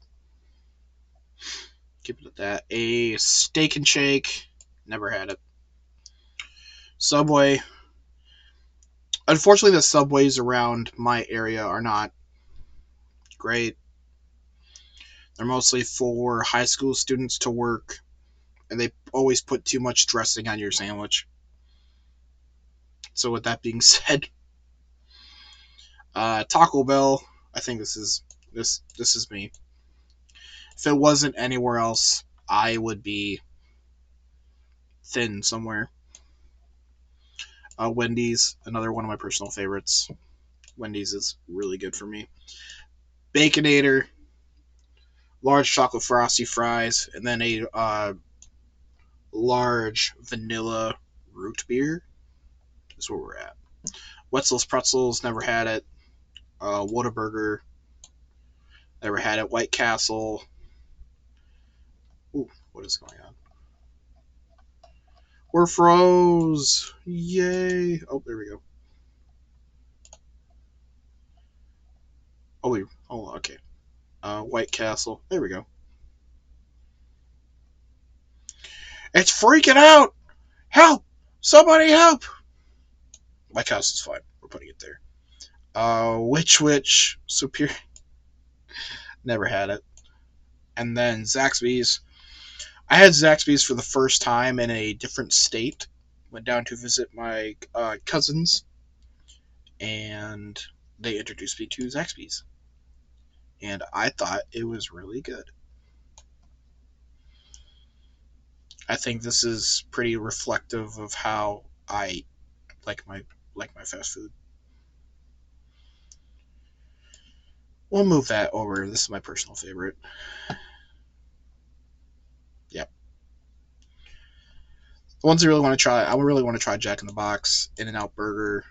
Keep it at that. A Steak and Shake. Never had it. Subway. Unfortunately, the subways around my area are not great. They're mostly for high school students to work, and they always put too much dressing on your sandwich. So, with that being said, Taco Bell. I think this is me. If it wasn't anywhere else, I would be thin somewhere. Wendy's, another one of my personal favorites. Wendy's is really good for me. Baconator, large chocolate frosty fries, and then a large vanilla root beer is where we're at. Wetzel's Pretzels, never had it. Whataburger, never had it. White Castle. Ooh, what is going on? We're froze. Yay. Oh, there we go. Oh, okay. White Castle. There we go. It's freaking out. Help! Somebody help! White Castle's fine. We're putting it there. Witch Superior. Never had it. And then Zaxby's. I had Zaxby's for the first time in a different state. Went down to visit my cousins, and they introduced me to Zaxby's. And I thought it was really good. I think this is pretty reflective of how I like my fast food. We'll move that over. This is my personal favorite. Yep. The ones I really want to try, I really want to try Jack in the Box, In and Out Burger,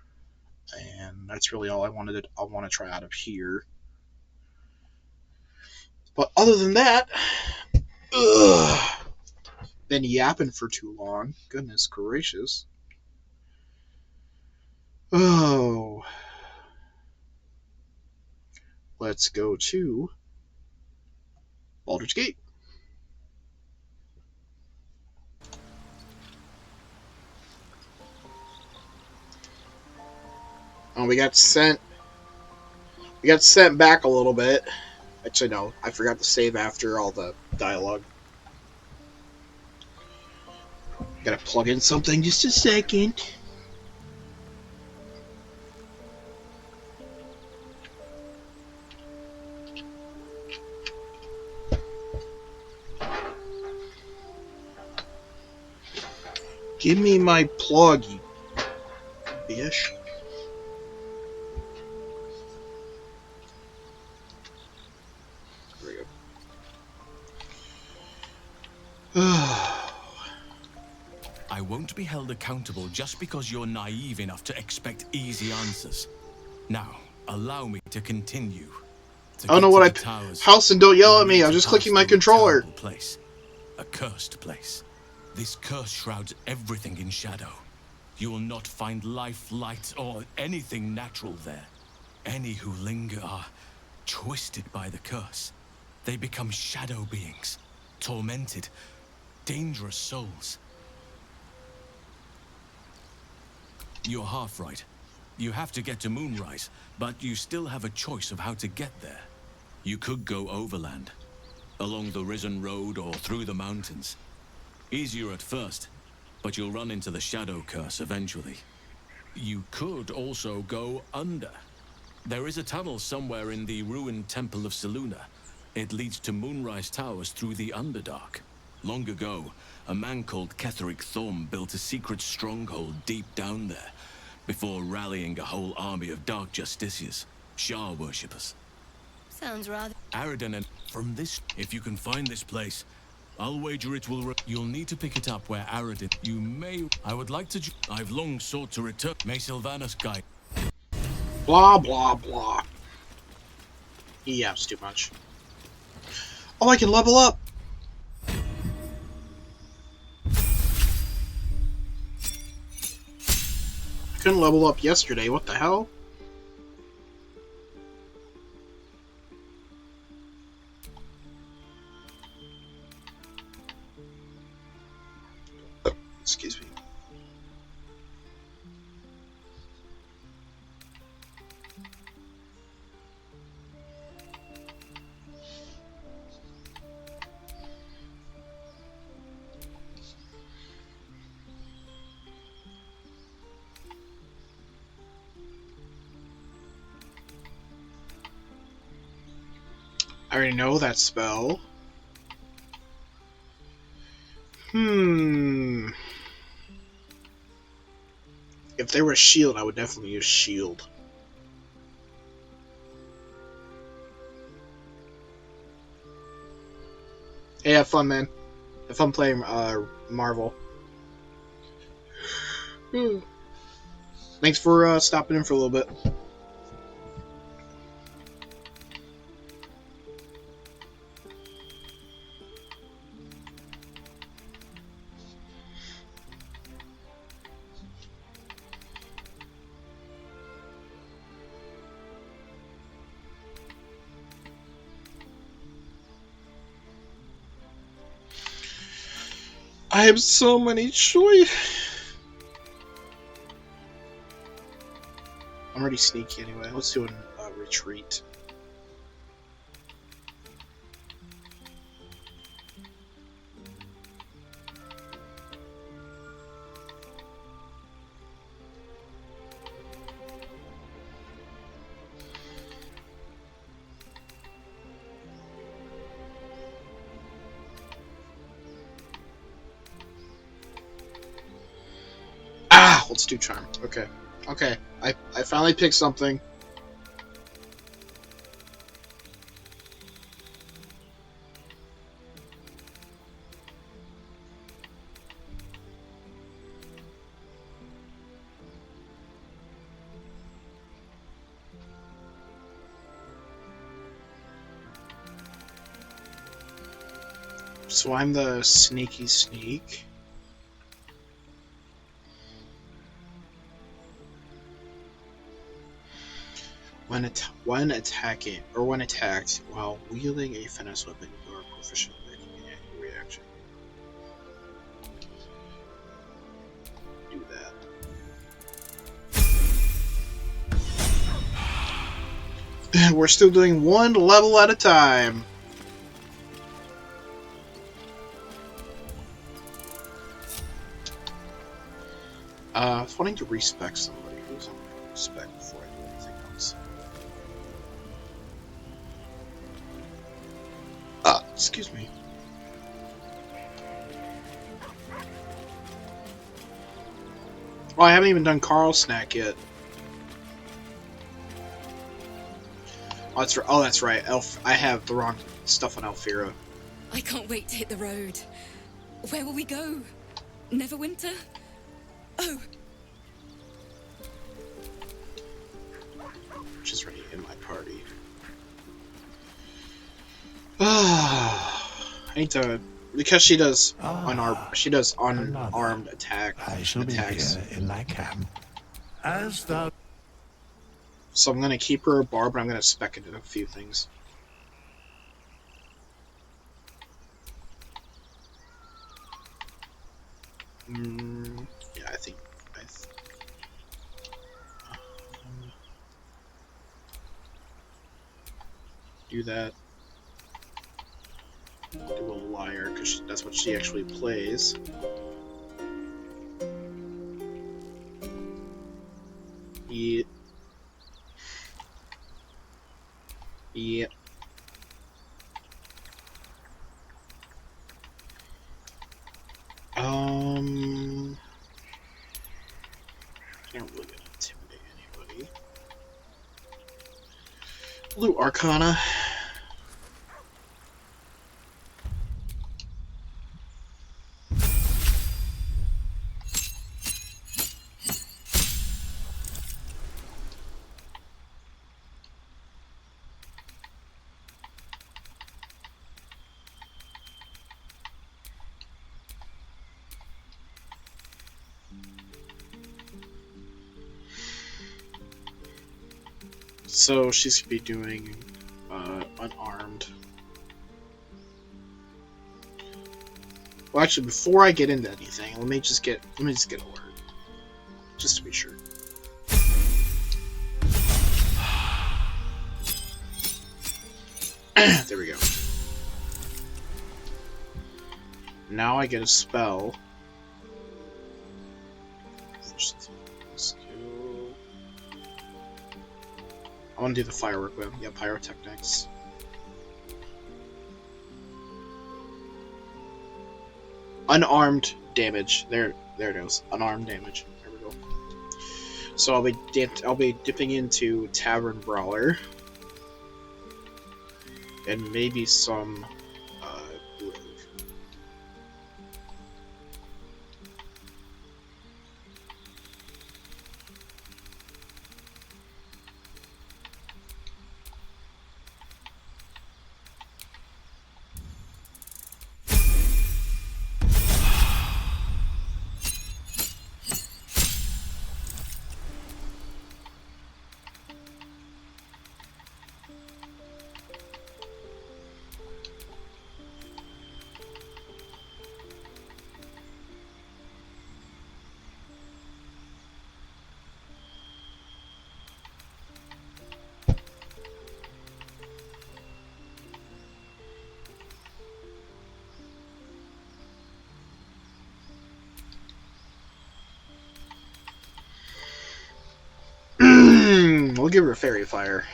and that's really all I want to try out of here. But other than that, ugh, been yapping for too long. Goodness gracious. Oh, let's go to Baldur's Gate. Oh, we got sent. We got sent back a little bit. Actually, no. I forgot to save after all the dialogue. Gotta plug in something just a second. Give me my plug, you bitch. There we go. I won't be held accountable just because you're naive enough to expect easy answers. Now, allow me to continue. To I don't know get to what the towers, House, and don't yell you'll at me. need I'm to just pass clicking my through a controller. terrible place. A cursed place. This curse shrouds everything in shadow. You will not find life, light, or anything natural there. Any who linger are twisted by the curse. They become shadow beings, tormented, dangerous souls. You're half right. You have to get to Moonrise, but you still have a choice of how to get there. You could go overland, along the Risen Road or through the mountains. Easier at first, but you'll run into the Shadow Curse eventually. You could also go under. There is a tunnel somewhere in the ruined Temple of Selûne. It leads to Moonrise Towers through the Underdark. Long ago, a man called Ketheric Thorm built a secret stronghold deep down there, before rallying a whole army of Dark Justiciars, Shah worshippers. Sounds rather... Aridin, and from this, if you can find this place, I'll wager it will. You'll need to pick it up where Aridin. You may. I would like to. I've long sought to return. May Sylvanas guide. Blah, blah, blah. He yaps too much. Oh, I can level up! I couldn't level up yesterday. What the hell? Excuse me. I already know that spell. If there was shield, I would definitely use shield. Hey, have fun, man. Have fun playing Marvel. Thanks for stopping in for a little bit. I have so many choice. I'm already sneaky anyway. Let's do a retreat. Ah, let's do charm. Okay. Okay. I finally picked something. So I'm the sneaky sneak. When attacking or when attacked while wielding a finesse weapon, you are proficient in making any reaction. Do that. We're still doing one level at a time. I was wanting to respec somebody. Who's on my respec before I do anything else? Excuse me. Oh, I haven't even done Carl Snack yet. Oh, that's right. I have the wrong stuff on Alfira. I can't wait to hit the road. Where will we go? Neverwinter? Oh. She's already in my party. I need to, because she does unarmed attacks. I shall be here in my camp. As thou... So I'm gonna keep her a bar, but I'm gonna spec it in a few things. Yeah, I think. Do that. Do a liar, because that's what she actually plays. Yeah. Yeah. Can't really intimidate anybody. Blue Arcana. So she's gonna be doing unarmed. Well, actually, before I get into anything, let me just get alert, just to be sure. There we go. Now I get a spell. I want to do the firework one. Yeah, pyrotechnics. Unarmed damage. There it goes. Unarmed damage. There we go. So I'll be dipping into Tavern Brawler, and maybe some Rogue. We'll give her Fairy Fire.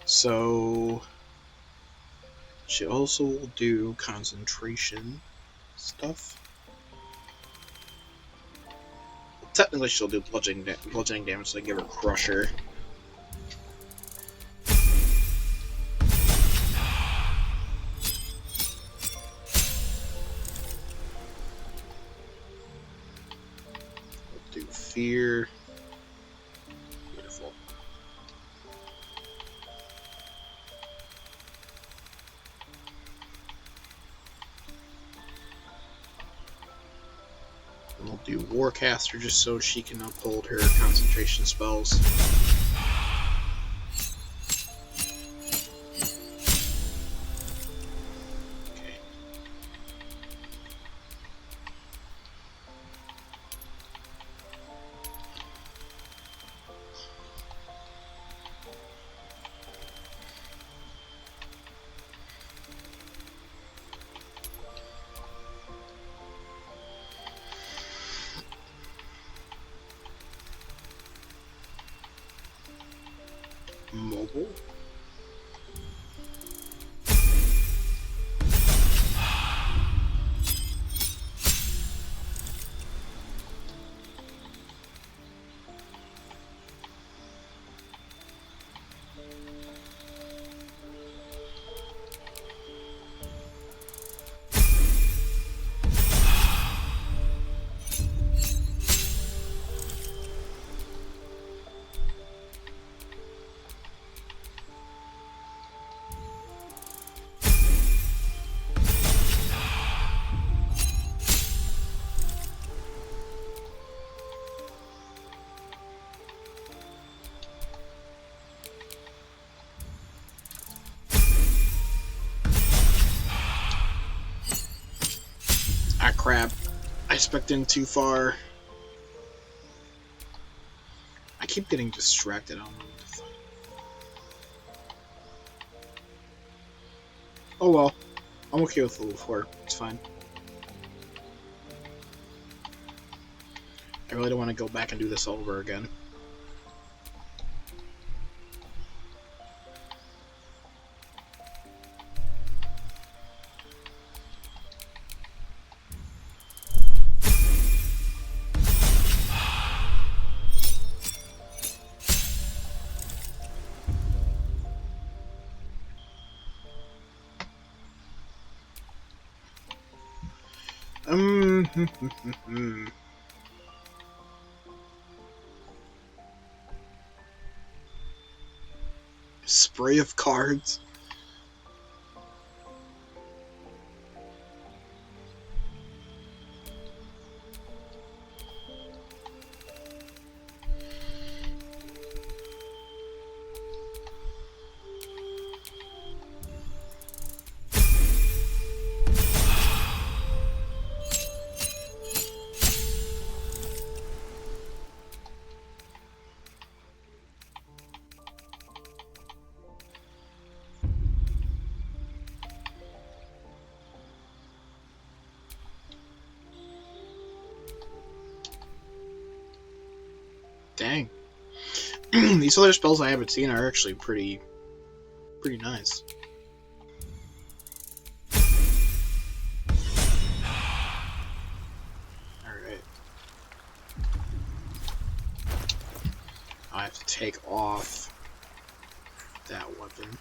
So she also will do concentration stuff. Technically, she'll do bludgeoning damage, so I give her Crusher. Do Fear. Beautiful. And we'll do Warcaster just so she can uphold her concentration spells. Okay. Mobile? Ah, crap. I spec'd in too far. I keep getting distracted. I don't know what the fuck. Oh well. I'm okay with level 4. It's fine. I really don't want to go back and do this all over again. Spray of cards. Dang. These other spells I haven't seen are actually pretty nice. Alright. I have to take off that weapon.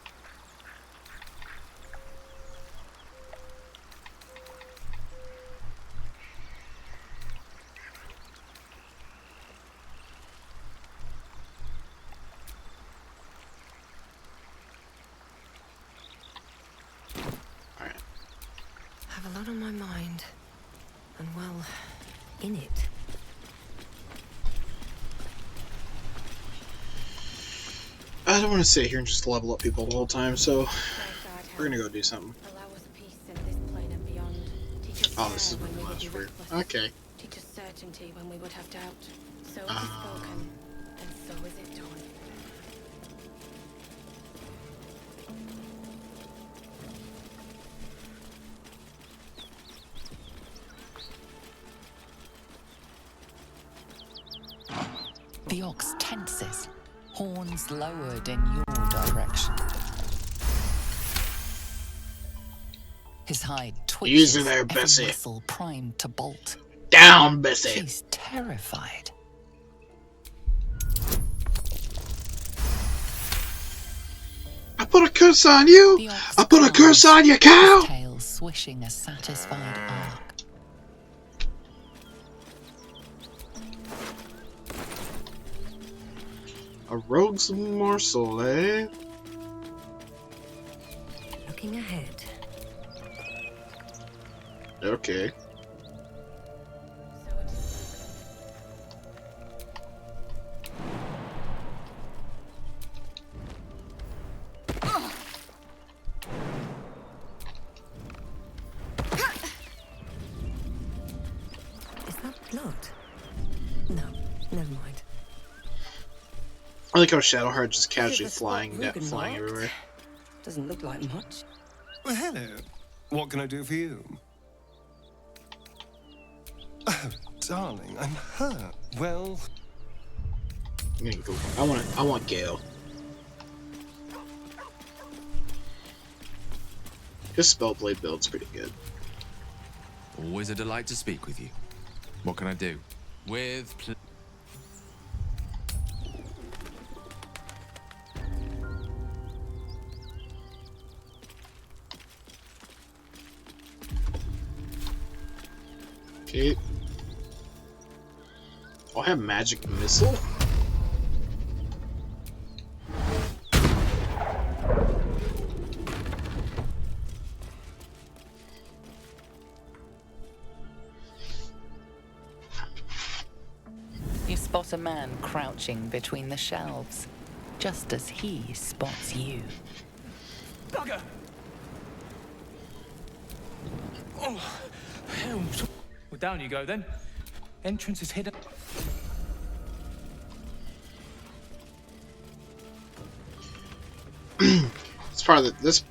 Have a lot on my mind. And well, in it. I don't want to sit here and just level up people the whole time, so we're gonna go do something. Oh, this is what last for. Okay. Teach us certainty when we would have doubt. So it is spoken, and so is it done. The ox tenses, horns lowered in your direction. His hide twitches, Easy there, every Bessie. muscle primed to bolt. Down, Bessie. She's terrified. I put a curse on you! The ox I put a curse growls, on you, cow! his tail swishing a satisfied arc. A rogue's morsel, eh? Looking ahead. Okay. Is that blood? No, never mind. I like how Shadowheart just Is it casually the spot flying Rugen marked? everywhere. Doesn't look like much. Well, hello. What can I do for you? Oh, darling, I'm hurt. Well, I'm gonna go. I want Gale. His spellblade build's pretty good. Always a delight to speak with you. What can I do? With Okay. Oh, I have magic missile? You spot a man crouching between the shelves, just as he spots you. Bugger! Oh, hell. Well, down you go then. Entrance is hidden. It's part of this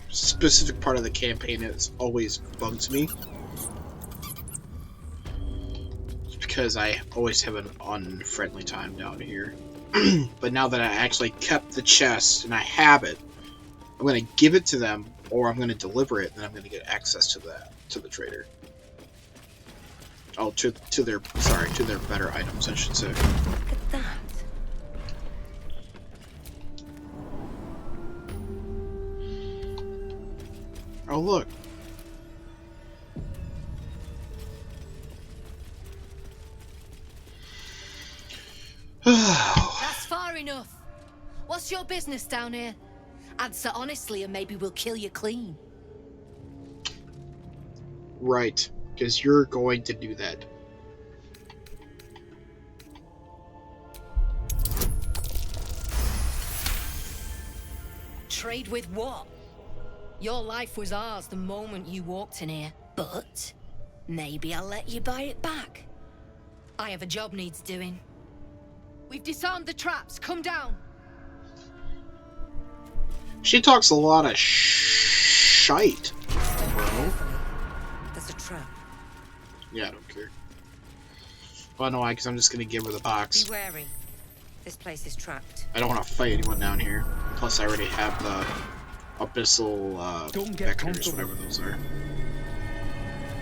specific part of the campaign has always bugged me. It's because I always have an unfriendly time down here. But now that I actually kept the chest and I have it, I'm gonna give it to them, or I'm gonna deliver it, and then I'm gonna get access to the trader. Oh, to their better items, I should say. Look at that. Oh, look. That's far enough. What's your business down here? Answer honestly and maybe we'll kill you clean. Right, because you're going to do that. Trade with what? Your life was ours the moment you walked in here, but maybe I'll let you buy it back. I have a job needs doing. We've disarmed the traps. Come down. She talks a lot of shite, bro. There's a trap. Yeah, I don't care. Well, no, because I'm just gonna give her the box. Be wary. This place is trapped. I don't want to fight anyone down here. Plus, I already have the abyssal vectors, whatever those are.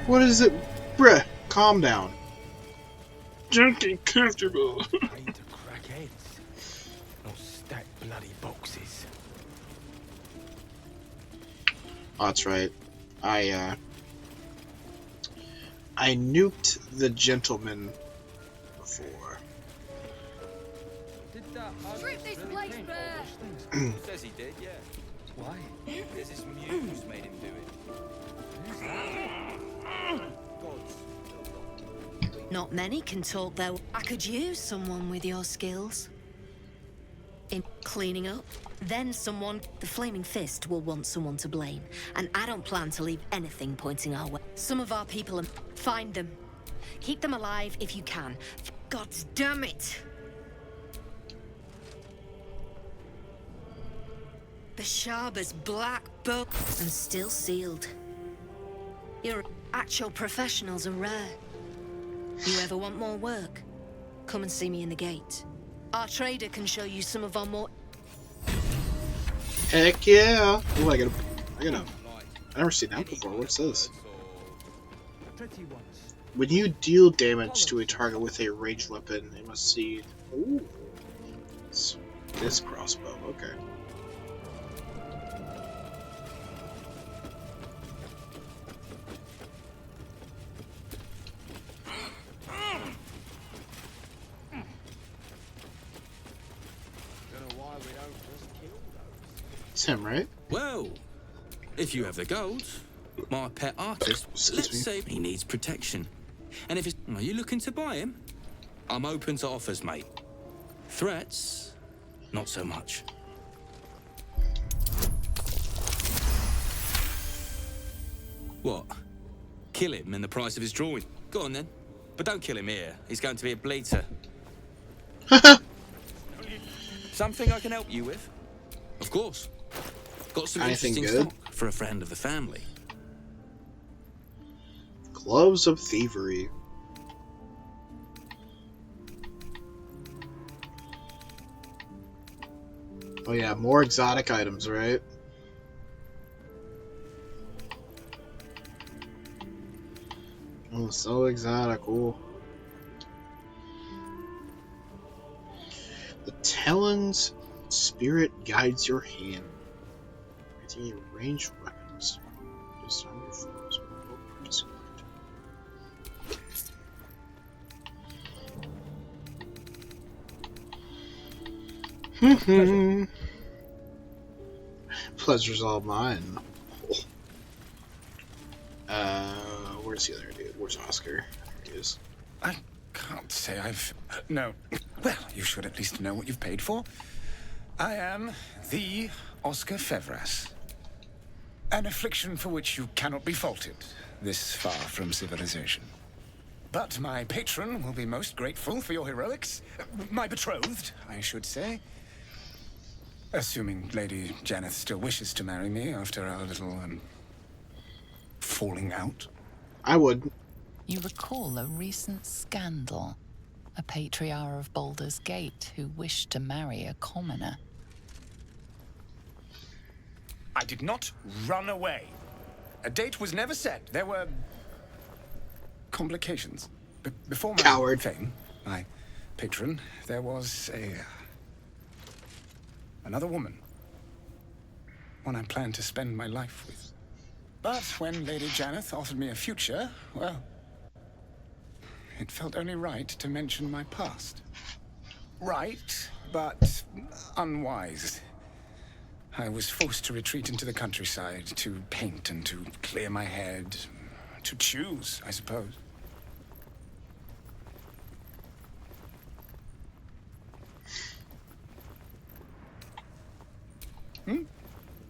What is it? Bruh, calm down. Don't get comfortable. I ain't a crackheads. No stack bloody boxes. Oh, that's right. I nuked the gentleman before. Strip this place bare! Says he did, yeah. Why? Because his muse made him do it. Not many can talk though. I could use someone with your skills. In cleaning up. Then someone, the Flaming Fist, will want someone to blame. And I don't plan to leave anything pointing our way. Some of our people, find them. Keep them alive if you can. God damn it! Bashaba's black book and still sealed. Your actual professionals are rare. You ever want more work? Come and see me in the gate. Our trader can show you some of our more... Heck yeah! Oh, I never seen that before. What's this? When you deal damage to a target with a ranged weapon, they must see. Ooh, it's this crossbow. Okay. It's him, right? Well, if you have the gold, my pet artist, let's say he needs protection. And if it's... Are you looking to buy him? I'm open to offers, mate. Threats, not so much. What? Kill him in the price of his drawing? Go on then. But don't kill him here. He's going to be a bleater. Something I can help you with? Of course. Got some Anything interesting good? stock for a friend of the family. Gloves of Thievery. Oh yeah, more exotic items, right? Oh, so exotic. The Talon's spirit guides your hand. Granting you ranged weapons. Disarm your foes. Disconnect. Pleasure's all mine. Where's the other dude? Where's Oscar? There he is. I can't say I've... No. Well, you should at least know what you've paid for. I am the Oscar Fevras. An affliction for which you cannot be faulted, this far from civilization. But my patron will be most grateful for your heroics. My betrothed, I should say. Assuming Lady Janeth still wishes to marry me after our little, falling out. I would. You recall a recent scandal. A patriarch of Baldur's Gate who wished to marry a commoner. I did not run away. A date was never set. There were complications. Before my Coward. fame, my patron, there was another woman. One I planned to spend my life with. But when Lady Janeth offered me a future, well, it felt only right to mention my past. Right, but unwise. I was forced to retreat into the countryside, to paint and to clear my head. To choose, I suppose.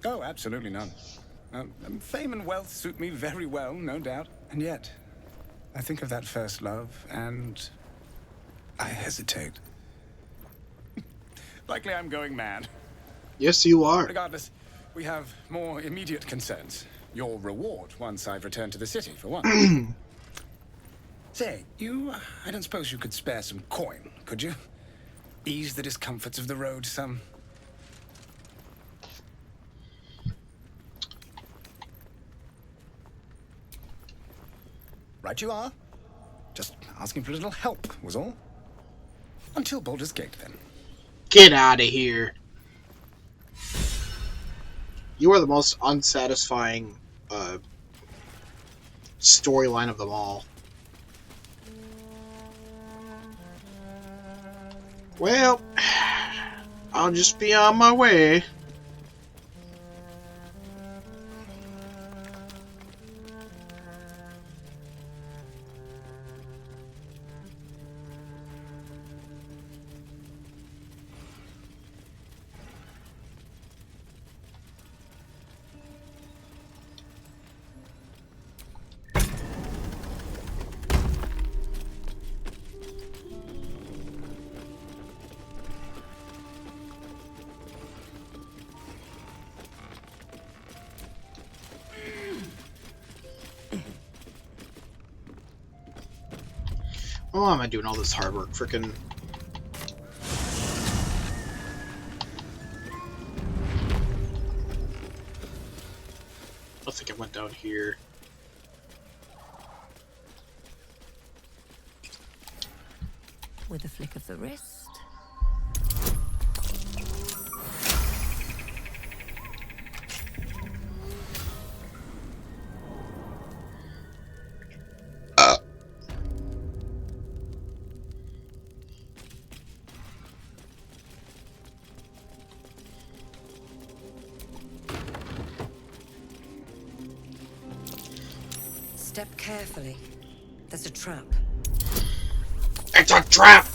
Oh, absolutely none. Fame and wealth suit me very well, no doubt. And yet, I think of that first love, and I hesitate. Likely I'm going mad. Yes, you are. Regardless, we have more immediate concerns. Your reward once I've returned to the city, for one. Say, I don't suppose you could spare some coin, could you? Ease the discomforts of the road some. Right you are. Just asking for a little help, was all. Until Baldur's Gate, then. Get out of here. You are the most unsatisfying storyline of them all. Well, I'll just be on my way. Why am I doing all this hard work? Frickin'. I think I went down here. With a flick of the wrist. Step carefully. There's a trap. It's a trap!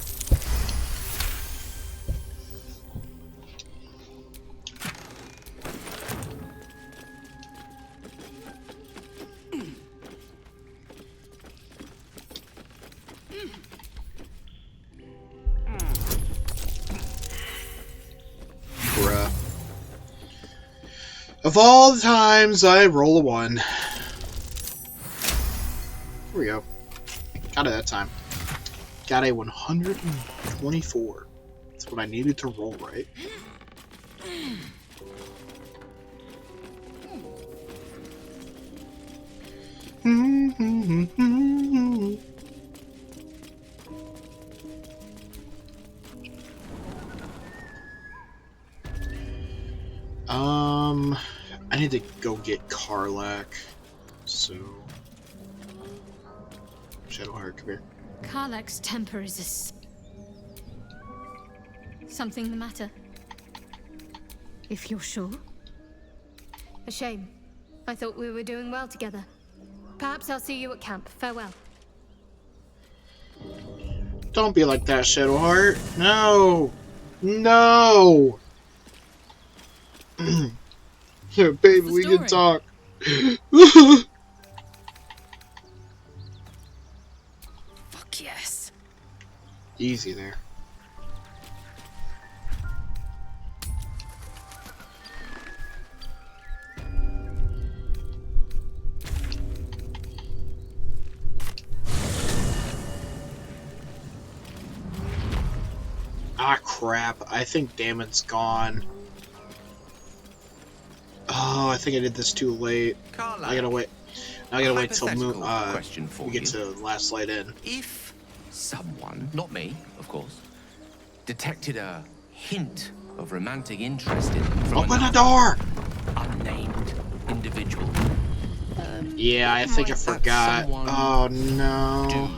Bruh. Of all the times I roll a 1. Here we go. Got it that time. Got a 124. That's what I needed to roll, right? I need to go get Karlak. So, Shadowheart, come here. Karlak's temper is something the matter? If you're sure. A shame. I thought we were doing well together. Perhaps I'll see you at camp. Farewell. Don't be like that, Shadowheart. No! No! Yeah, baby, we can talk. Fuck yes. Easy there. Ah, crap. I think Damon's gone. Oh, I think I did this too late. I gotta wait. I gotta wait till moon, we get to last light in. If someone, not me, of course, detected a hint of romantic interest in from Open the door! Unnamed individual. Yeah, I think I forgot. Oh no. Do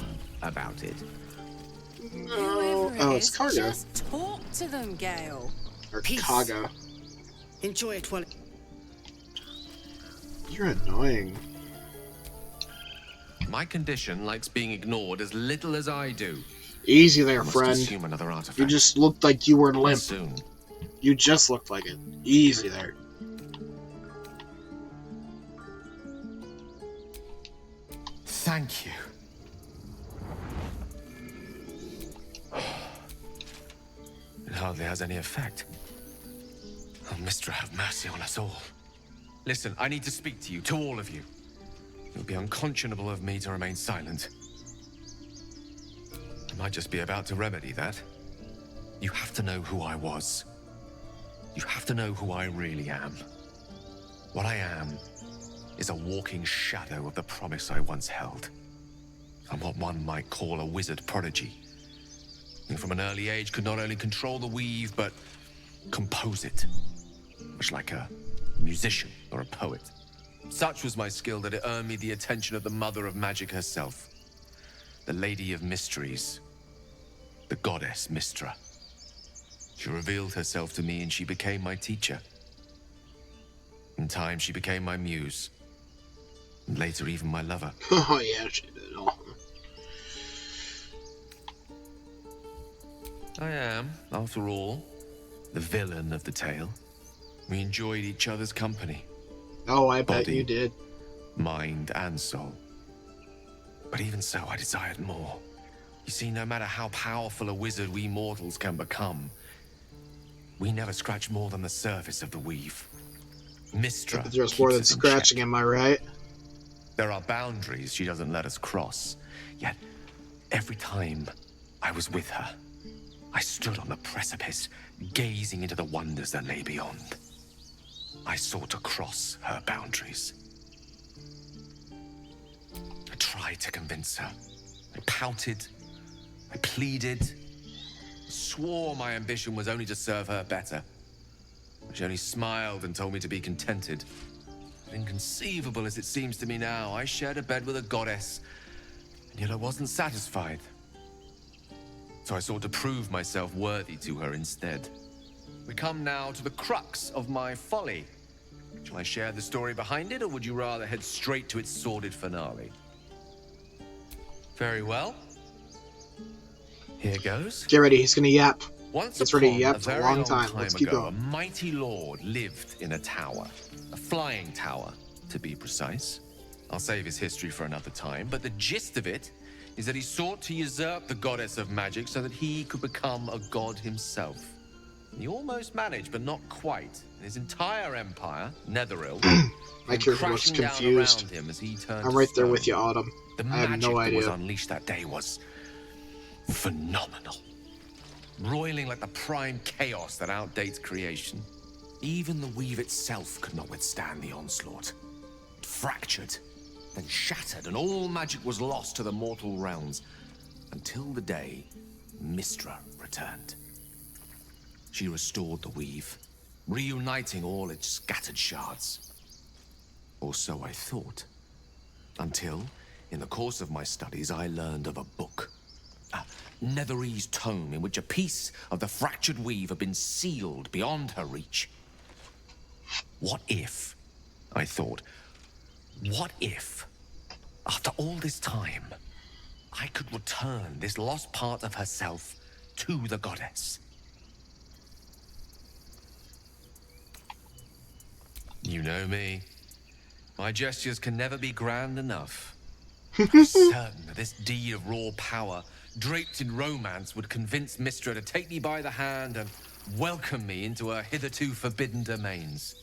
about it. No. Oh, it's Cargo. Just talk to them, Gale. Or Kaga. Enjoy it while. You're annoying. My condition likes being ignored as little as I do. Easy there, I must friend. assume another artifact. You just looked like you were limp. Soon. You just looked like it. Easy there. Thank you. It hardly has any effect. Oh, Mistra, have mercy on us all. Listen, I need to speak to you, to all of you. It would be unconscionable of me to remain silent. I might just be about to remedy that. You have to know who I was. You have to know who I really am. What I am is a walking shadow of the promise I once held. I'm what one might call a wizard prodigy. And from an early age could not only control the weave, but compose it. Much like a musician or a poet. Such was my skill that it earned me the attention of the mother of magic herself. The Lady of Mysteries. The goddess Mistra. She revealed herself to me and she became my teacher. In time, she became my muse. And later, even my lover. Oh, yeah, she did. Oh. I am, after all, the villain of the tale. We enjoyed each other's company. Oh, I bet Body, you did. Mind and soul. But even so, I desired more. You see, no matter how powerful a wizard we mortals can become, we never scratch more than the surface of the weave. Mistra But there's more than scratching, am I right? There are boundaries she doesn't let us cross. Yet, every time I was with her, I stood on the precipice, gazing into the wonders that lay beyond. I sought to cross her boundaries. I tried to convince her. I pouted. I pleaded. Swore my ambition was only to serve her better. She only smiled and told me to be contented. Inconceivable as it seems to me now, I shared a bed with a goddess, and yet I wasn't satisfied. So I sought to prove myself worthy to her instead. We come now to the crux of my folly. Shall I share the story behind it, or would you rather head straight to its sordid finale? Very well. Here goes. Get ready, he's gonna yap. Once He's ready to upon yap a for a very long time. time Let's keep ago, going. a mighty lord lived in a tower. A flying tower, to be precise. I'll save his history for another time, but the gist of it is that he sought to usurp the goddess of magic so that he could become a god himself. He almost managed, but not quite. And his entire empire, Netheril, My character looks confused. him as he turned I'm to right there stone. with you, Autumn. The I have magic no that was idea. unleashed that day was phenomenal. Roiling like the prime chaos that outdates creation. Even the weave itself could not withstand the onslaught. It fractured, then shattered, and all magic was lost to the mortal realms. Until the day Mistra returned. She restored the weave, reuniting all its scattered shards. Or so I thought. Until, in the course of my studies, I learned of a book. A Netherese tome in which a piece of the fractured weave had been sealed beyond her reach. What if, I thought, what if, after all this time, I could return this lost part of herself to the goddess? You know me. My gestures can never be grand enough. I'm certain that this deed of raw power, draped in romance, would convince Mistra to take me by the hand and welcome me into her hitherto forbidden domains.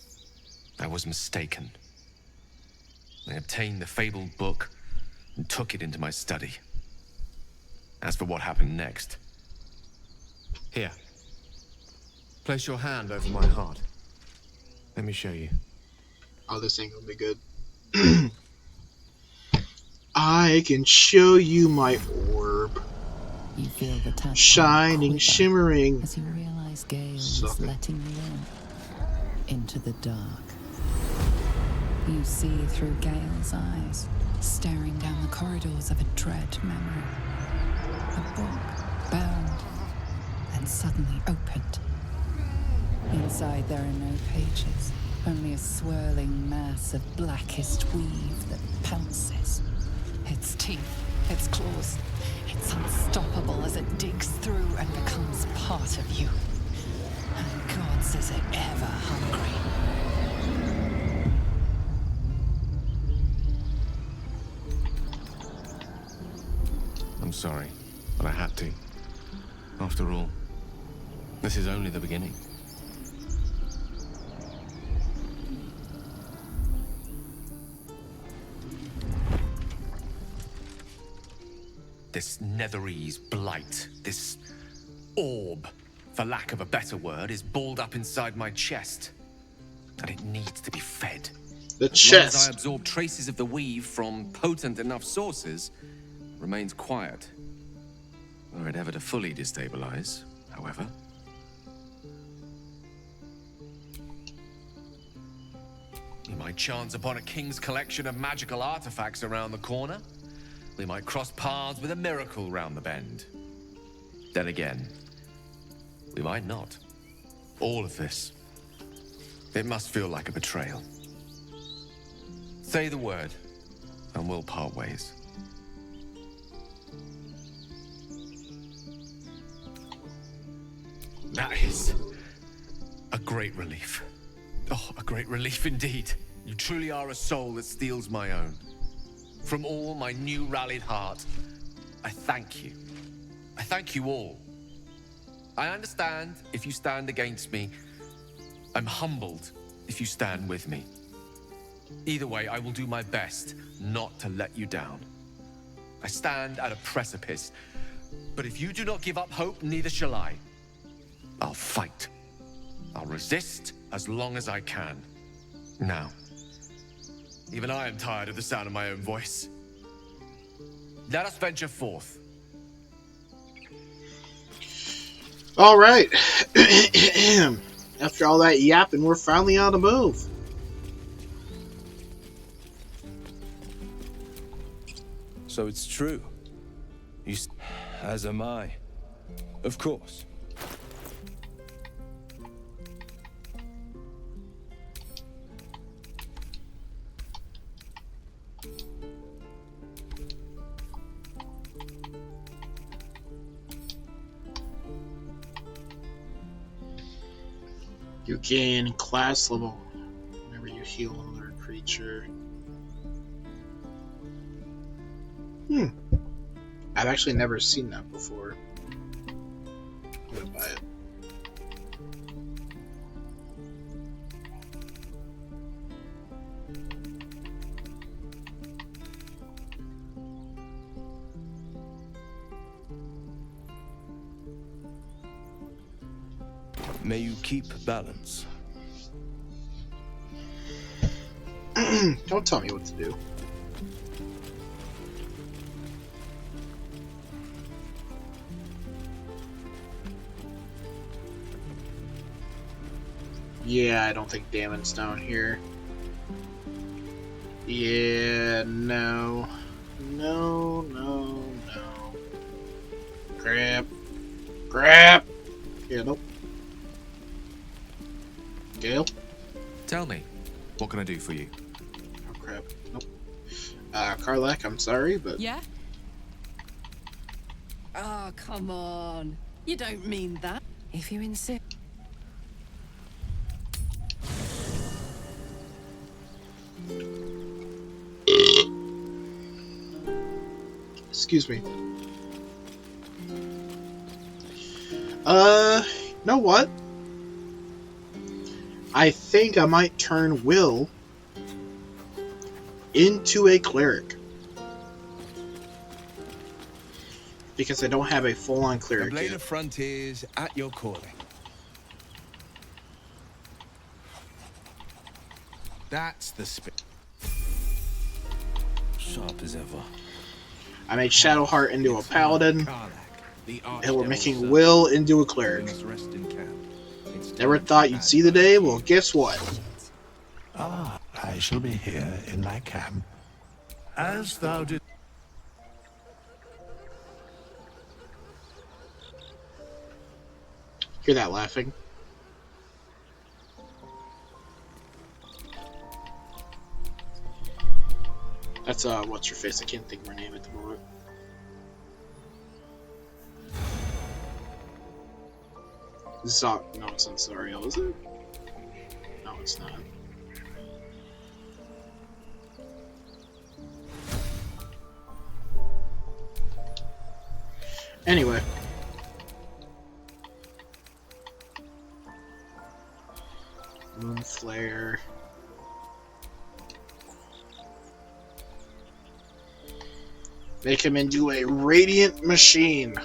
I was mistaken. I obtained the fabled book and took it into my study. As for what happened next... Here. Place your hand over my heart. Let me show you. Oh, this ain't gonna be good. I can show you my orb. You feel the touch shining, shimmering. As you realize Gale is letting you into the dark. You see through Gale's eyes, staring down the corridors of a dread memory. A book, bound, and suddenly opened. Inside there are no pages, only a swirling mass of blackest weave that pounces. Its teeth, its claws, it's unstoppable as it digs through and becomes part of you. And gods, is it ever hungry. I'm sorry, but I had to. After all, this is only the beginning. This Netherese blight, this orb, for lack of a better word, is balled up inside my chest. And it needs to be fed. The chest. As long as I absorb traces of the weave from potent enough sources, remains quiet. Were it ever to fully destabilize, however. We might chance upon a king's collection of magical artifacts around the corner. We might cross paths with a miracle round the bend. Then again, we might not. All of this. It must feel like a betrayal. Say the word, and we'll part ways. That is a great relief. Oh, a great relief indeed. You truly are a soul that steals my own. From all my new rallied heart, I thank you. I thank you all. I understand if you stand against me. I'm humbled if you stand with me. Either way, I will do my best not to let you down. I stand at a precipice, but if you do not give up hope, neither shall I. I'll fight. I'll resist as long as I can. Now, even I am tired of the sound of my own voice. Let us venture forth. All right. After all that yapping, we're finally on the move. So it's true. As am I. Of course. You gain class level whenever you heal another creature. I've actually never seen that before. I'm gonna buy it. May you keep balance. Don't tell me what to do. Yeah, I don't think Damon's down here. Yeah, no. No, no, no. Crap. Crap! Yeah, nope. Gale? Tell me, what can I do for you? Oh, crap. Nope. Karlak, I'm sorry, but... Yeah? Oh, come on. You don't mean that. If you insist. Excuse me. You know what? I think I might turn Will into a cleric. Because I don't have a full-on The cleric Blade yet. of Frontiers at your calling. That's the spirit. Sharp as ever. I made Shadowheart into a paladin, Karlak, the and we're Archdevil's making servant. Will into a cleric. We must rest in camp. It's Never time thought to you'd add see the my day? key. Well, guess what? Ah, I shall be here in my camp. As thou did. Hear that laughing? That's, what's her face? I can't think of her name at the moment. No, it's not Zariel, is it? No, it's not. Anyway. Moonflare. Make him into a radiant machine.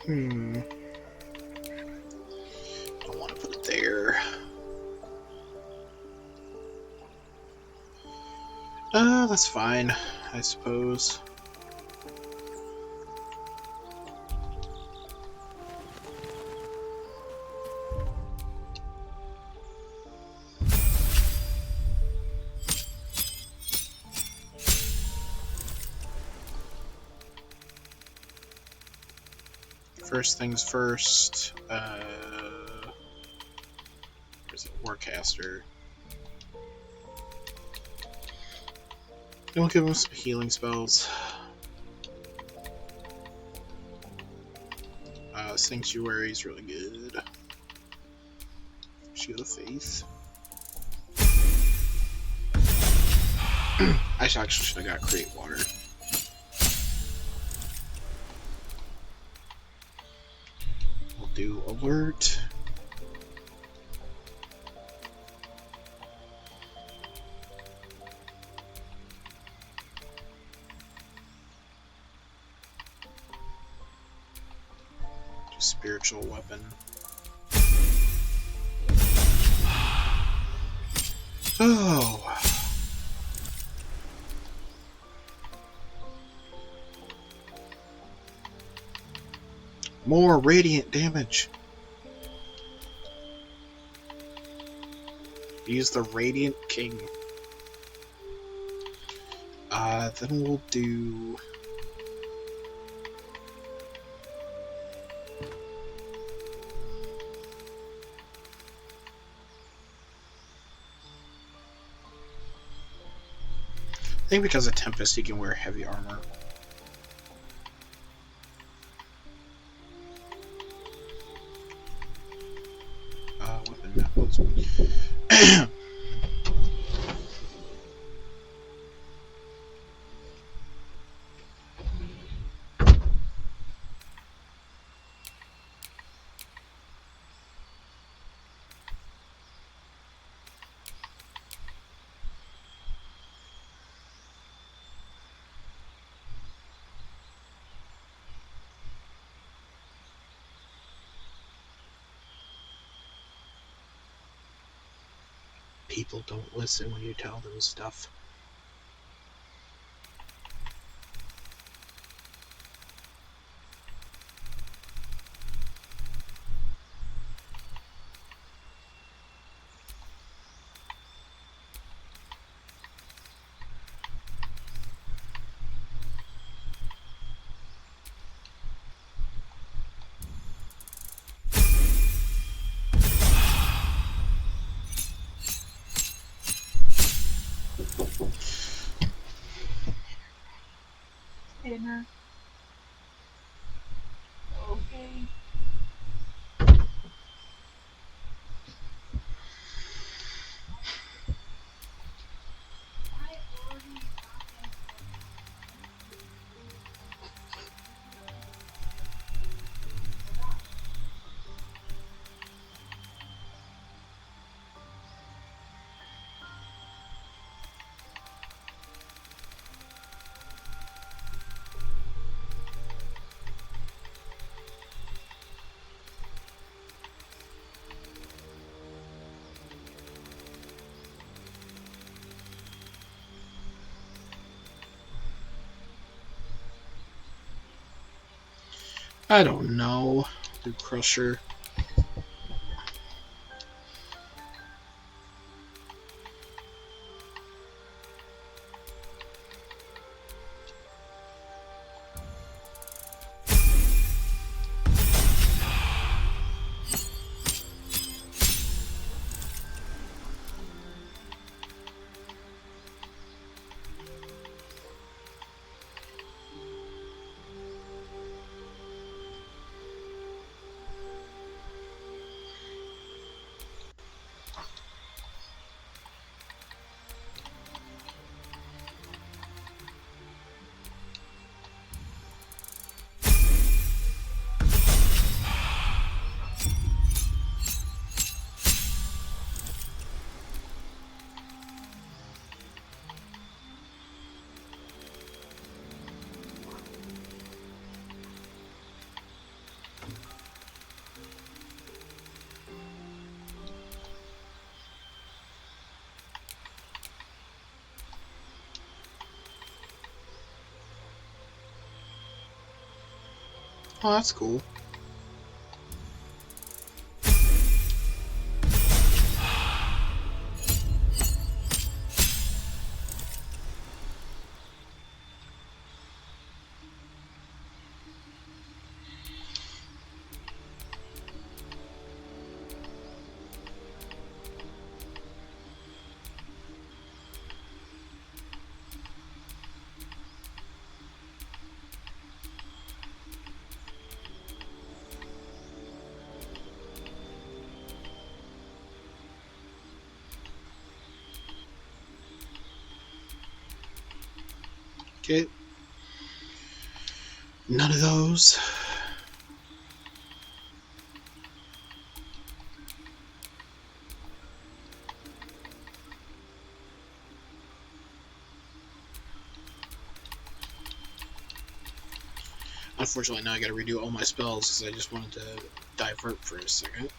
Don't want to put it there. That's fine, I suppose. First things first, where's it? Warcaster. We'll give him some healing spells. Sanctuary is really good. Shield of Faith. I actually should have got Create Water. We'll do Alert. Spiritual weapon. Oh. More radiant damage. Use the Radiant King. Then we'll do... I think because of Tempest, he can wear heavy armor. people don't listen when you tell them stuff. Dinner. Okay. I don't know. The Crusher. Oh, that's cool. Okay. None of those. Unfortunately, now I gotta redo all my spells because I just wanted to divert for a second.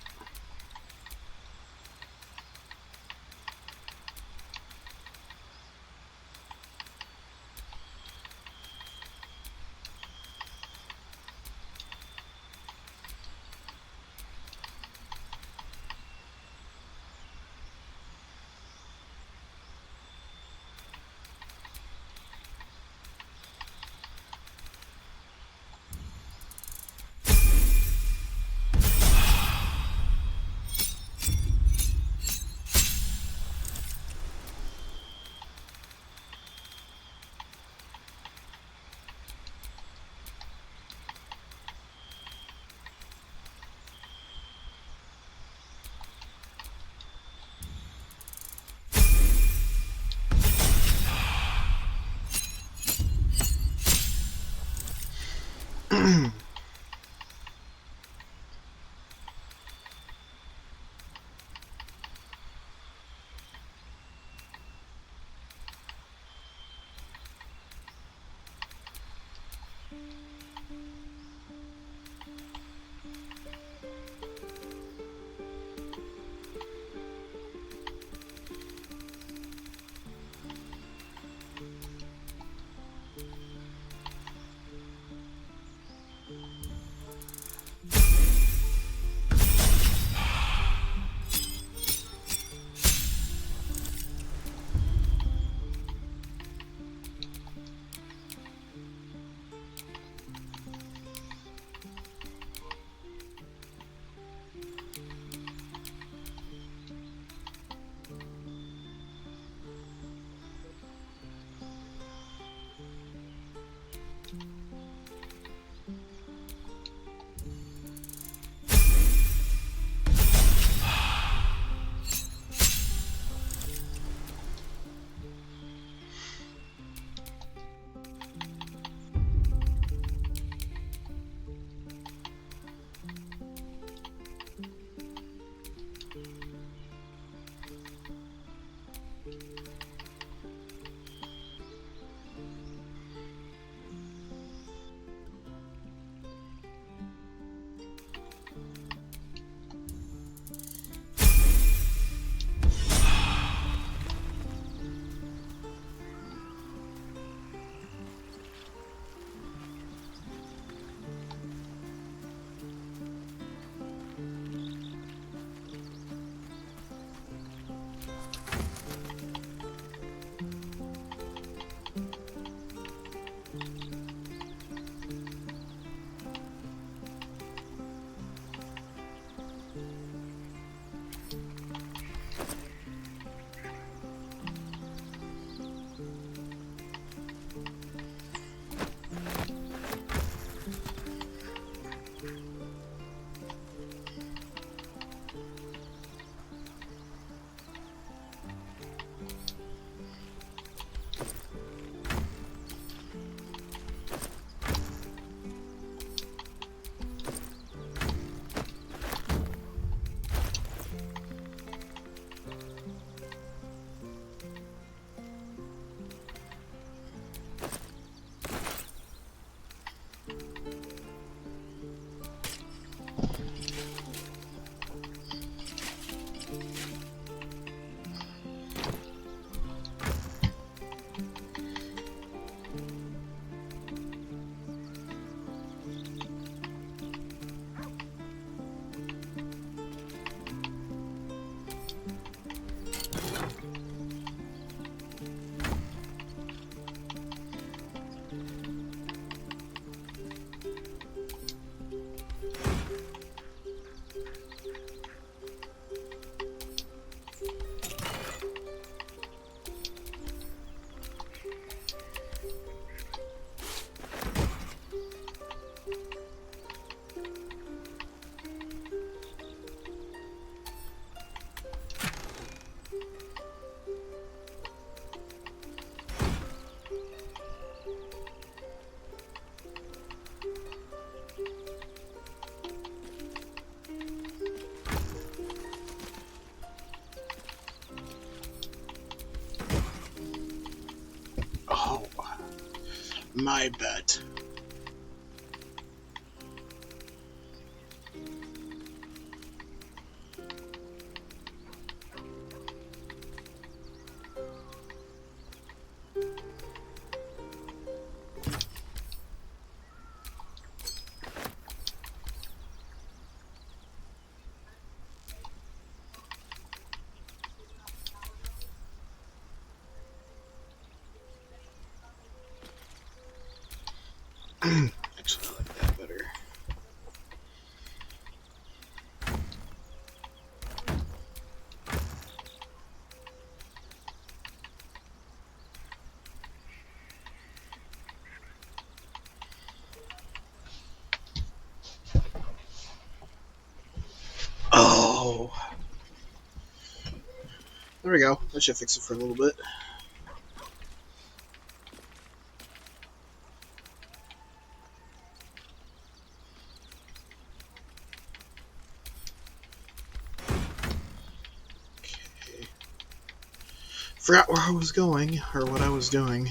my bet. Actually, I like that better. Oh, there we go. That should fix it for a little bit. Okay. Forgot where I was going, or what I was doing.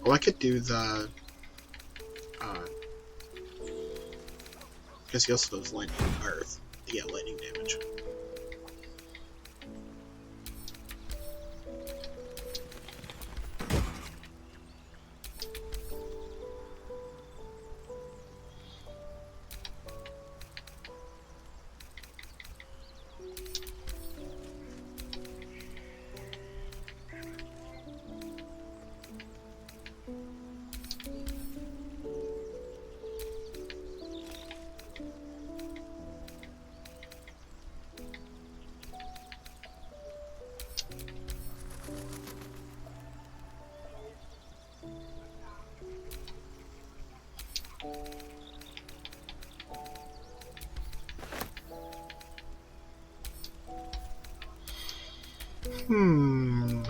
Well, I could do the. Because he also does lightning, or yeah, lightning damage. Hmm.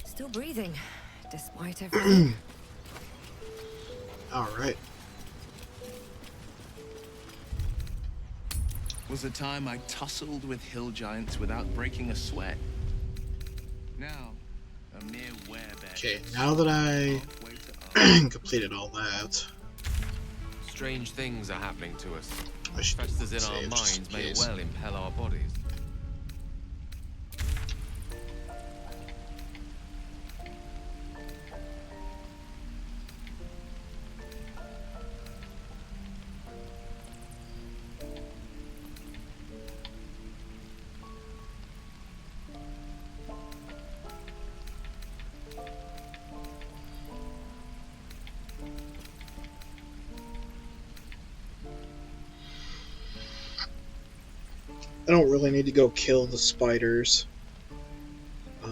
Still breathing, despite everything. All right. Was a time I tussled with hill giants without breaking a sweat. Now, a mere werebear. Okay, now that I completed all that, Strange things are happening to us. I should Festers in our save just minds in may case. well impel our bodies. I don't really need to go kill the spiders. I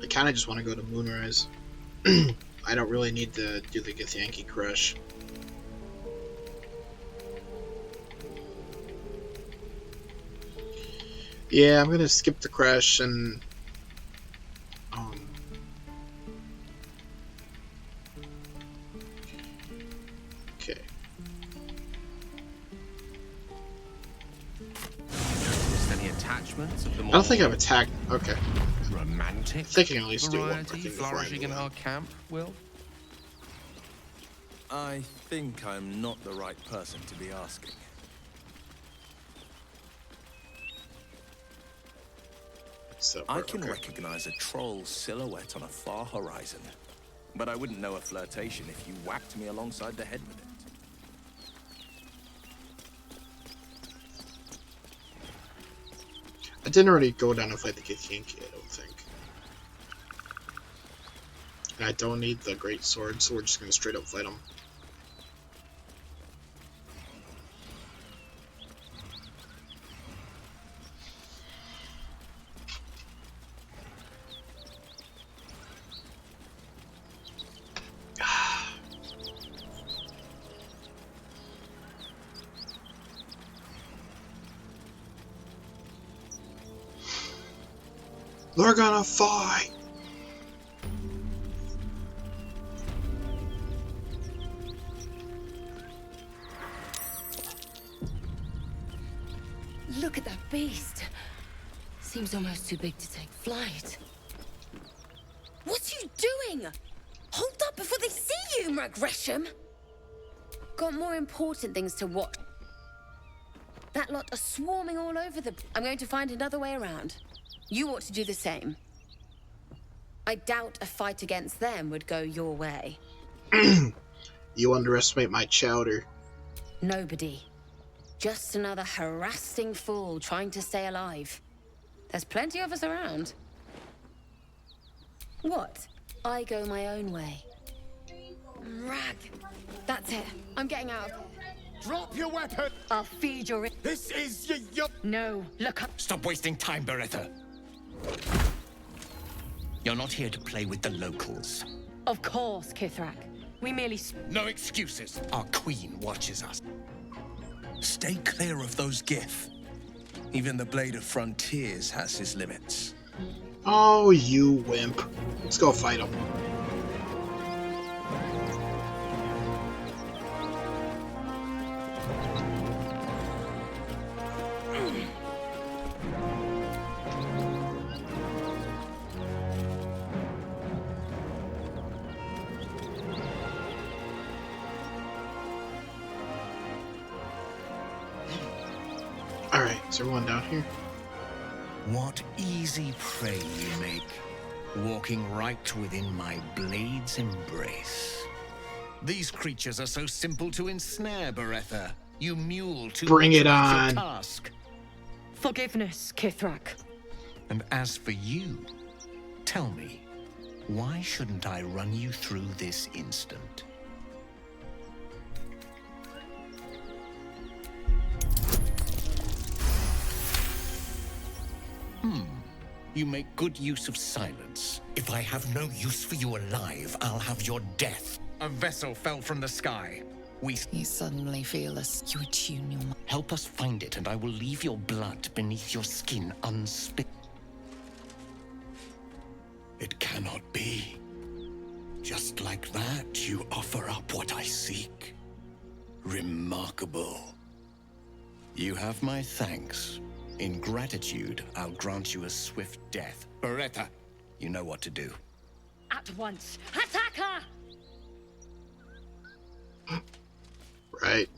kind of just want to go to Moonrise. I don't really need to do the Githyanki Crush. Yeah, I'm gonna skip the crush and okay. Noticed any attachments of the I more don't think I've attacked. Okay. romantic I think I can at least do one more variety thing before I flourishing in move on. our camp, Will? I think I'm not the right person to be asking. So I can recognize a troll's silhouette on a far horizon, but I wouldn't know a flirtation if you whacked me alongside the head with it. I didn't already go down and fight the Githyanki, I don't think. And I don't need the great sword, so we're just gonna straight up fight him. They're gonna fight! Look at that beast. Seems almost too big to take flight. What are you doing? Hold up before they see you, Gresham. Got more important things to watch. That lot are swarming all over the... I'm going to find another way around. You ought to do the same. I doubt a fight against them would go your way. You underestimate my chowder. Nobody. Just another harassing fool trying to stay alive. There's plenty of us around. What? I go my own way. Rag. That's it. I'm getting out. Drop your weapon! I'll feed your... This is your... No, look up. Stop wasting time, Beretta. You're not here to play with the locals. Of course, Kithrak. We merely... No excuses. Our queen watches us. Stay clear of those Gith. Even the Blade of Frontiers has his limits. Oh, you wimp. Let's go fight him. Alright, is everyone down here? What easy prey you make, walking right within my blade's embrace. These creatures are so simple to ensnare, Beretta. You mule too Bring much it about on. your task. Forgiveness, Kithrak. And as for you, tell me, why shouldn't I run you through this instant? You make good use of silence. If I have no use for you alive, I'll have your death. A vessel fell from the sky. You suddenly feel us. You attune your mind. Help us find it, and I will leave your blood beneath your skin unspilled. It cannot be. Just like that, you offer up what I seek. Remarkable. You have my thanks. In gratitude, I'll grant you a swift death. Beretta, you know what to do. At once. Attack her! Right.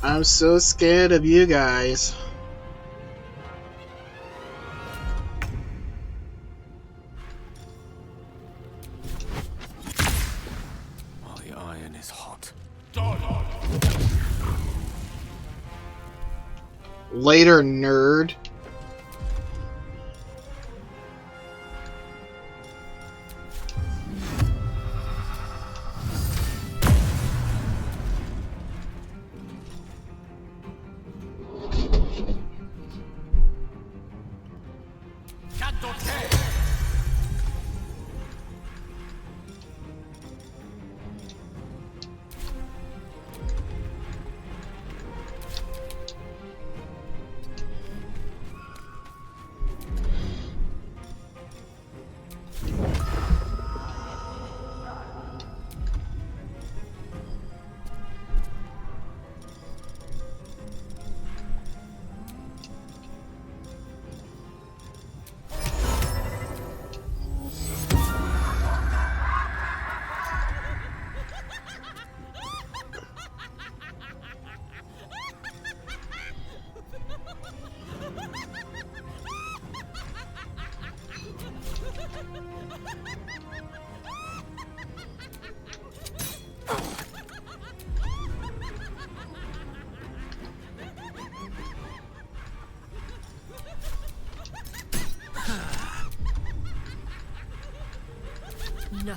I'm so scared of you guys. My iron is hot. Later, nerd.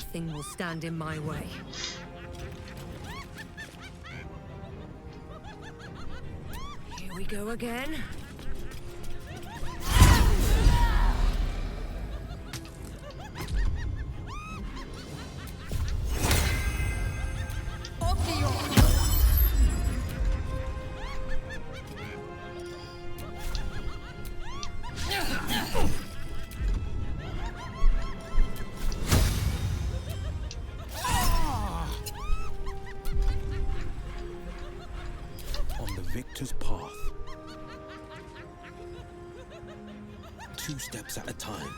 Nothing will stand in my way. Here we go again. On the victor's path. 2 steps at a time.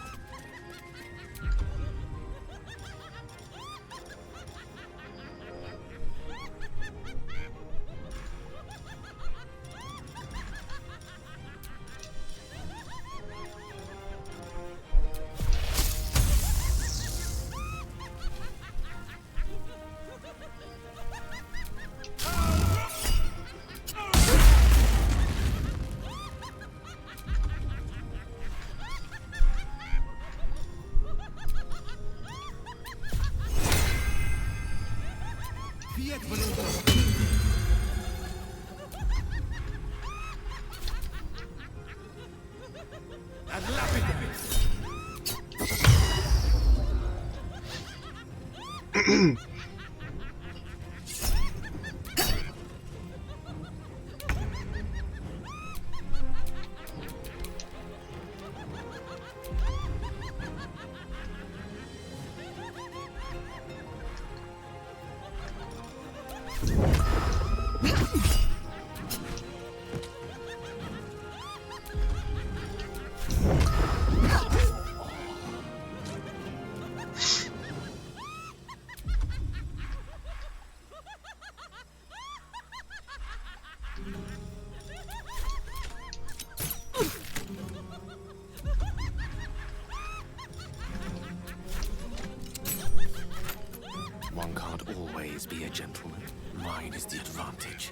One can't always be a gentleman. Mine is the advantage.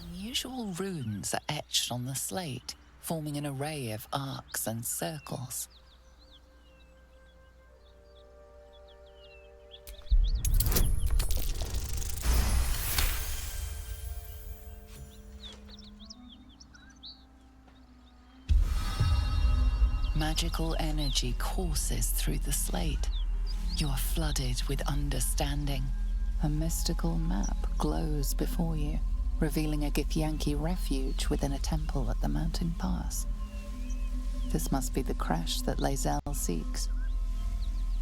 Unusual runes are etched on the slate, forming an array of arcs and circles. Magical energy courses through the slate. You are flooded with understanding. A mystical map glows before you, revealing a Githyanki refuge within a temple at the mountain pass. This must be the crash that Lae'zel seeks.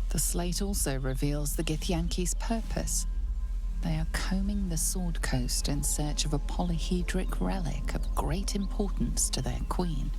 The slate also reveals the Githyanki's purpose. They are combing the Sword Coast in search of a polyhedric relic of great importance to their queen.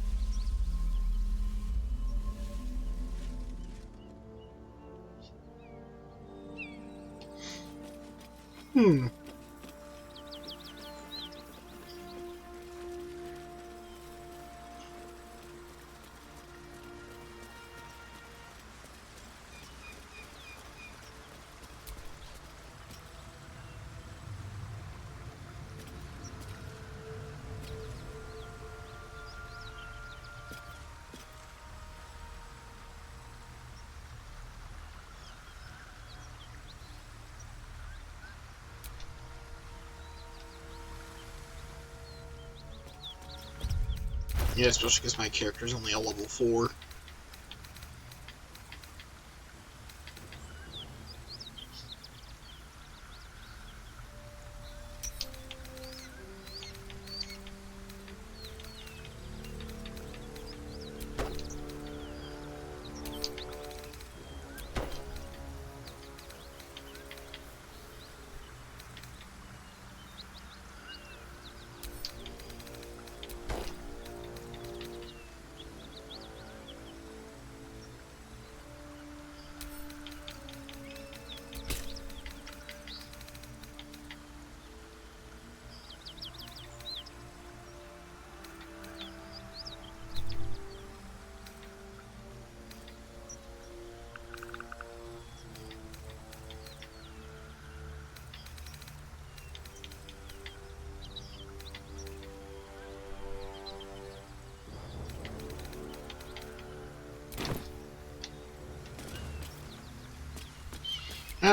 Yeah, especially because my character's only a level 4.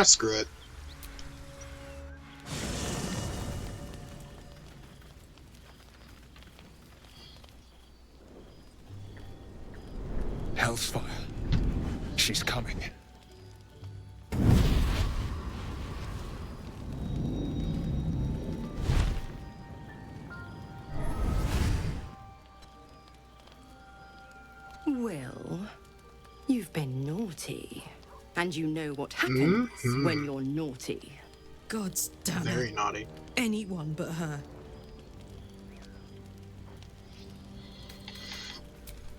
Ah, screw it. Hell's fire. She's coming. Well, you've been naughty. And you know what happens when you're naughty. God's damn Very it. naughty. Anyone but her.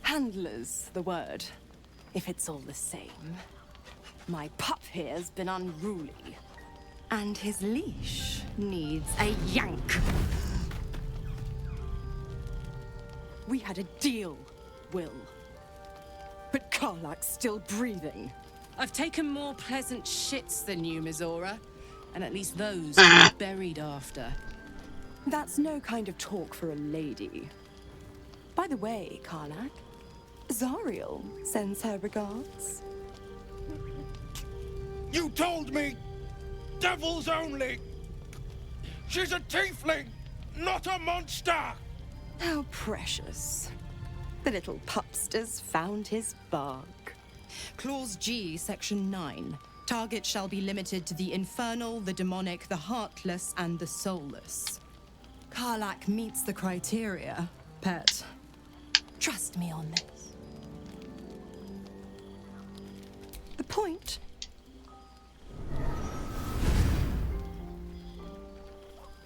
Handler's the word, if it's all the same. My pup here's been unruly. And his leash needs a yank. We had a deal, Will. But Karlak's still breathing. I've taken more pleasant shits than you, Mizora. And at least those are buried after. That's no kind of talk for a lady. By the way, Karlak, Zariel sends her regards. You told me! Devils only! She's a tiefling, not a monster! How precious. The little pupster's found his bark. Clause G, Section 9. Target shall be limited to the infernal, the demonic, the heartless, and the soulless. Karlak meets the criteria, pet. Trust me on this. The point?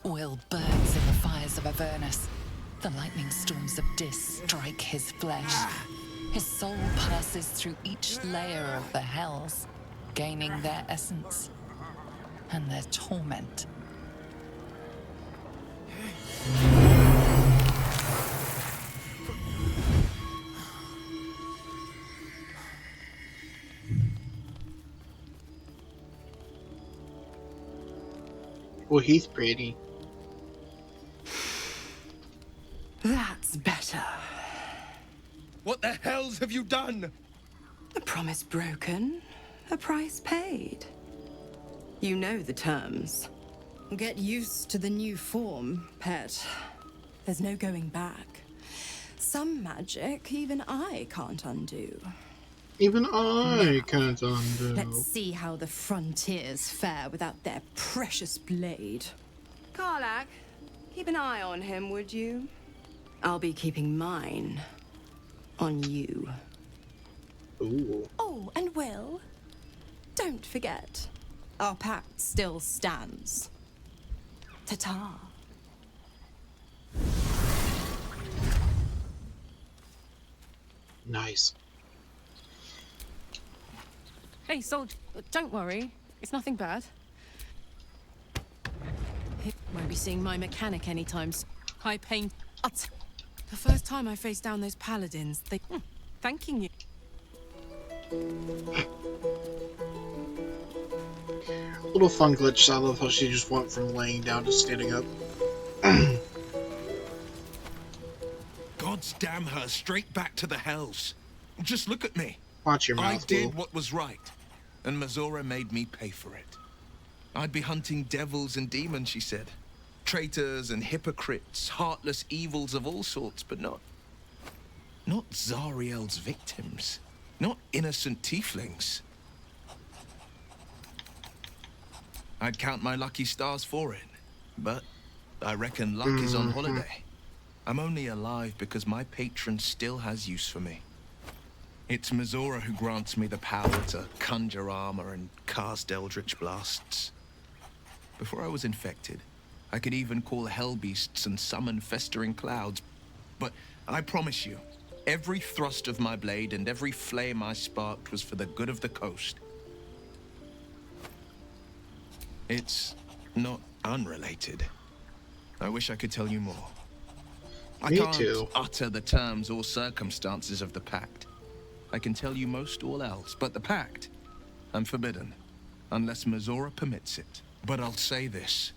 Oil burns in the fires of Avernus. The lightning storms of Dis strike his flesh. His soul passes through each layer of the hells, gaining their essence and their torment. Well, he's pretty. That's better. What the hells have you done? A promise broken, a price paid. You know the terms. Get used to the new form, pet. There's no going back. Some magic even I can't undo. Even I can't undo. Let's see how the frontiers fare without their precious blade. Karlak, keep an eye on him, would you? I'll be keeping mine on you. Ooh. Oh, and Will, don't forget, our pact still stands. Ta-ta. Nice. Hey, soldier, don't worry. It's nothing bad. Won't be seeing my mechanic anytime soon. High pain. The first time I faced down those paladins, they thanking you. Little fun glitch. I love how she just went from laying down to standing up. God's damn her, straight back to the hells. Just look at me. Watch your mouth, I did Will. what was right, and Mizora made me pay for it. I'd be hunting devils and demons, she said. Traitors and hypocrites, heartless evils of all sorts, but not Zariel's victims. Not innocent tieflings. I'd count my lucky stars for it, but I reckon luck is on holiday. I'm only alive because my patron still has use for me. It's Mizora who grants me the power to conjure armor and cast eldritch blasts. Before I was infected, I could even call hell beasts and summon festering clouds. But I promise you, every thrust of my blade and every flame I sparked was for the good of the coast. It's not unrelated. I wish I could tell you more. I Me can't too. utter the terms or circumstances of the pact. I can tell you most all else, but the pact, I'm forbidden, unless Mizora permits it. But I'll say this.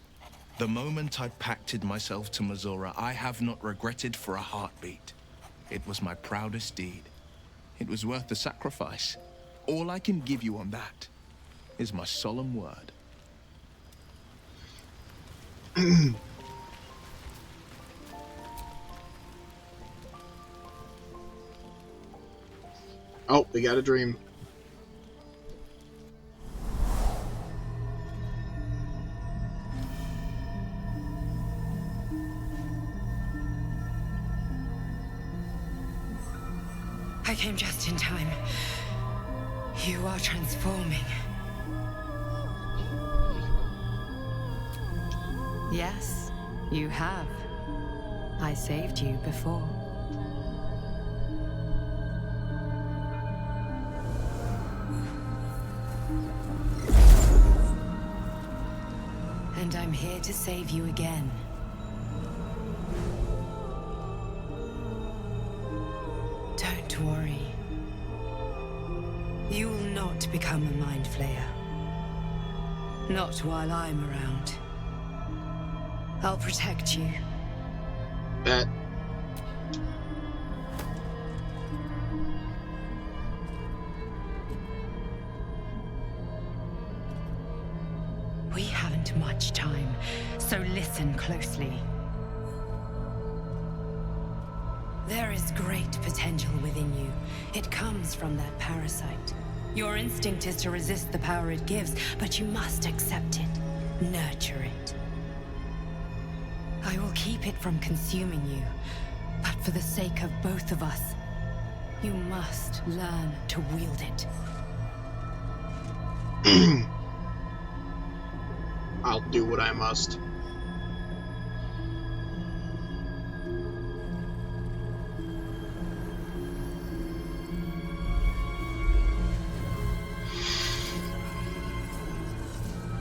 The moment I pacted myself to Mizora, I have not regretted for a heartbeat. It was my proudest deed. It was worth the sacrifice. All I can give you on that is my solemn word. Oh, we got a dream. I came just in time. You are transforming. Yes, you have. I saved you before. And I'm here to save you again. Don't worry. You will not become a mind flayer. Not while I'm around. I'll protect you. Bet. We haven't much time, so listen closely. There is great potential within you. It comes from that parasite. Your instinct is to resist the power it gives, but you must accept it, nurture it. I will keep it from consuming you, but for the sake of both of us, you must learn to wield it. I'll do what I must.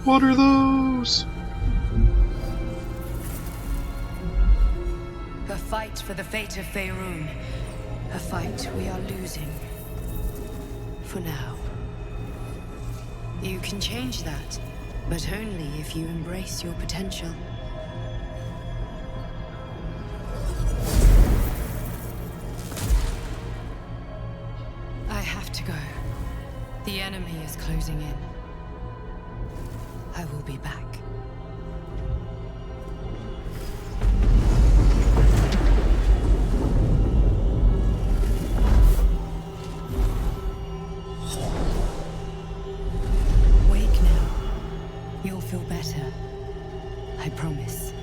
What are those? A fight for the fate of Faerun. A fight we are losing. For now. You can change that, but only if you embrace your potential. I have to go. The enemy is closing in. I will be back. Wake now. You'll feel better. I promise.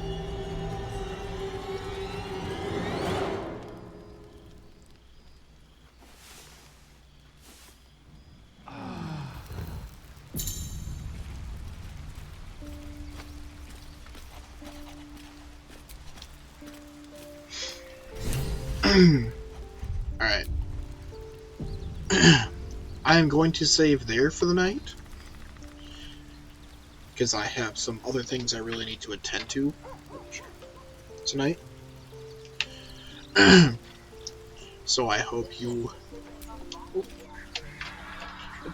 Alright. I am going to save there for the night, because I have some other things I really need to attend to tonight. So I hope you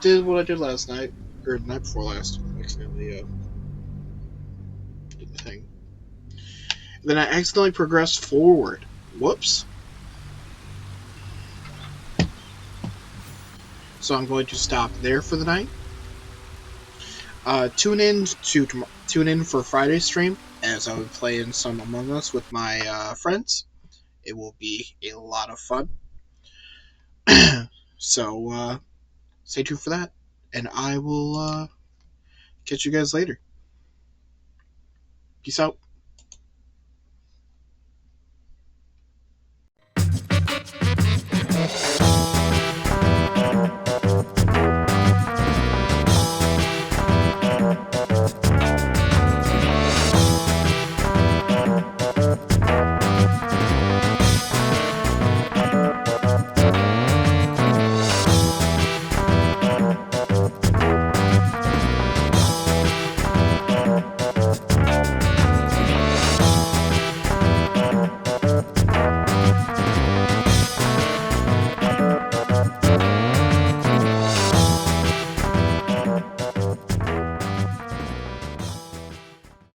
did what I did last night, or the night before last, accidentally did the thing. Then I accidentally progressed forward. Whoops. So I'm going to stop there for the night. Tune in for Friday's stream, as I will be playing some Among Us with my friends. It will be a lot of fun. So stay tuned for that, and I will catch you guys later. Peace out.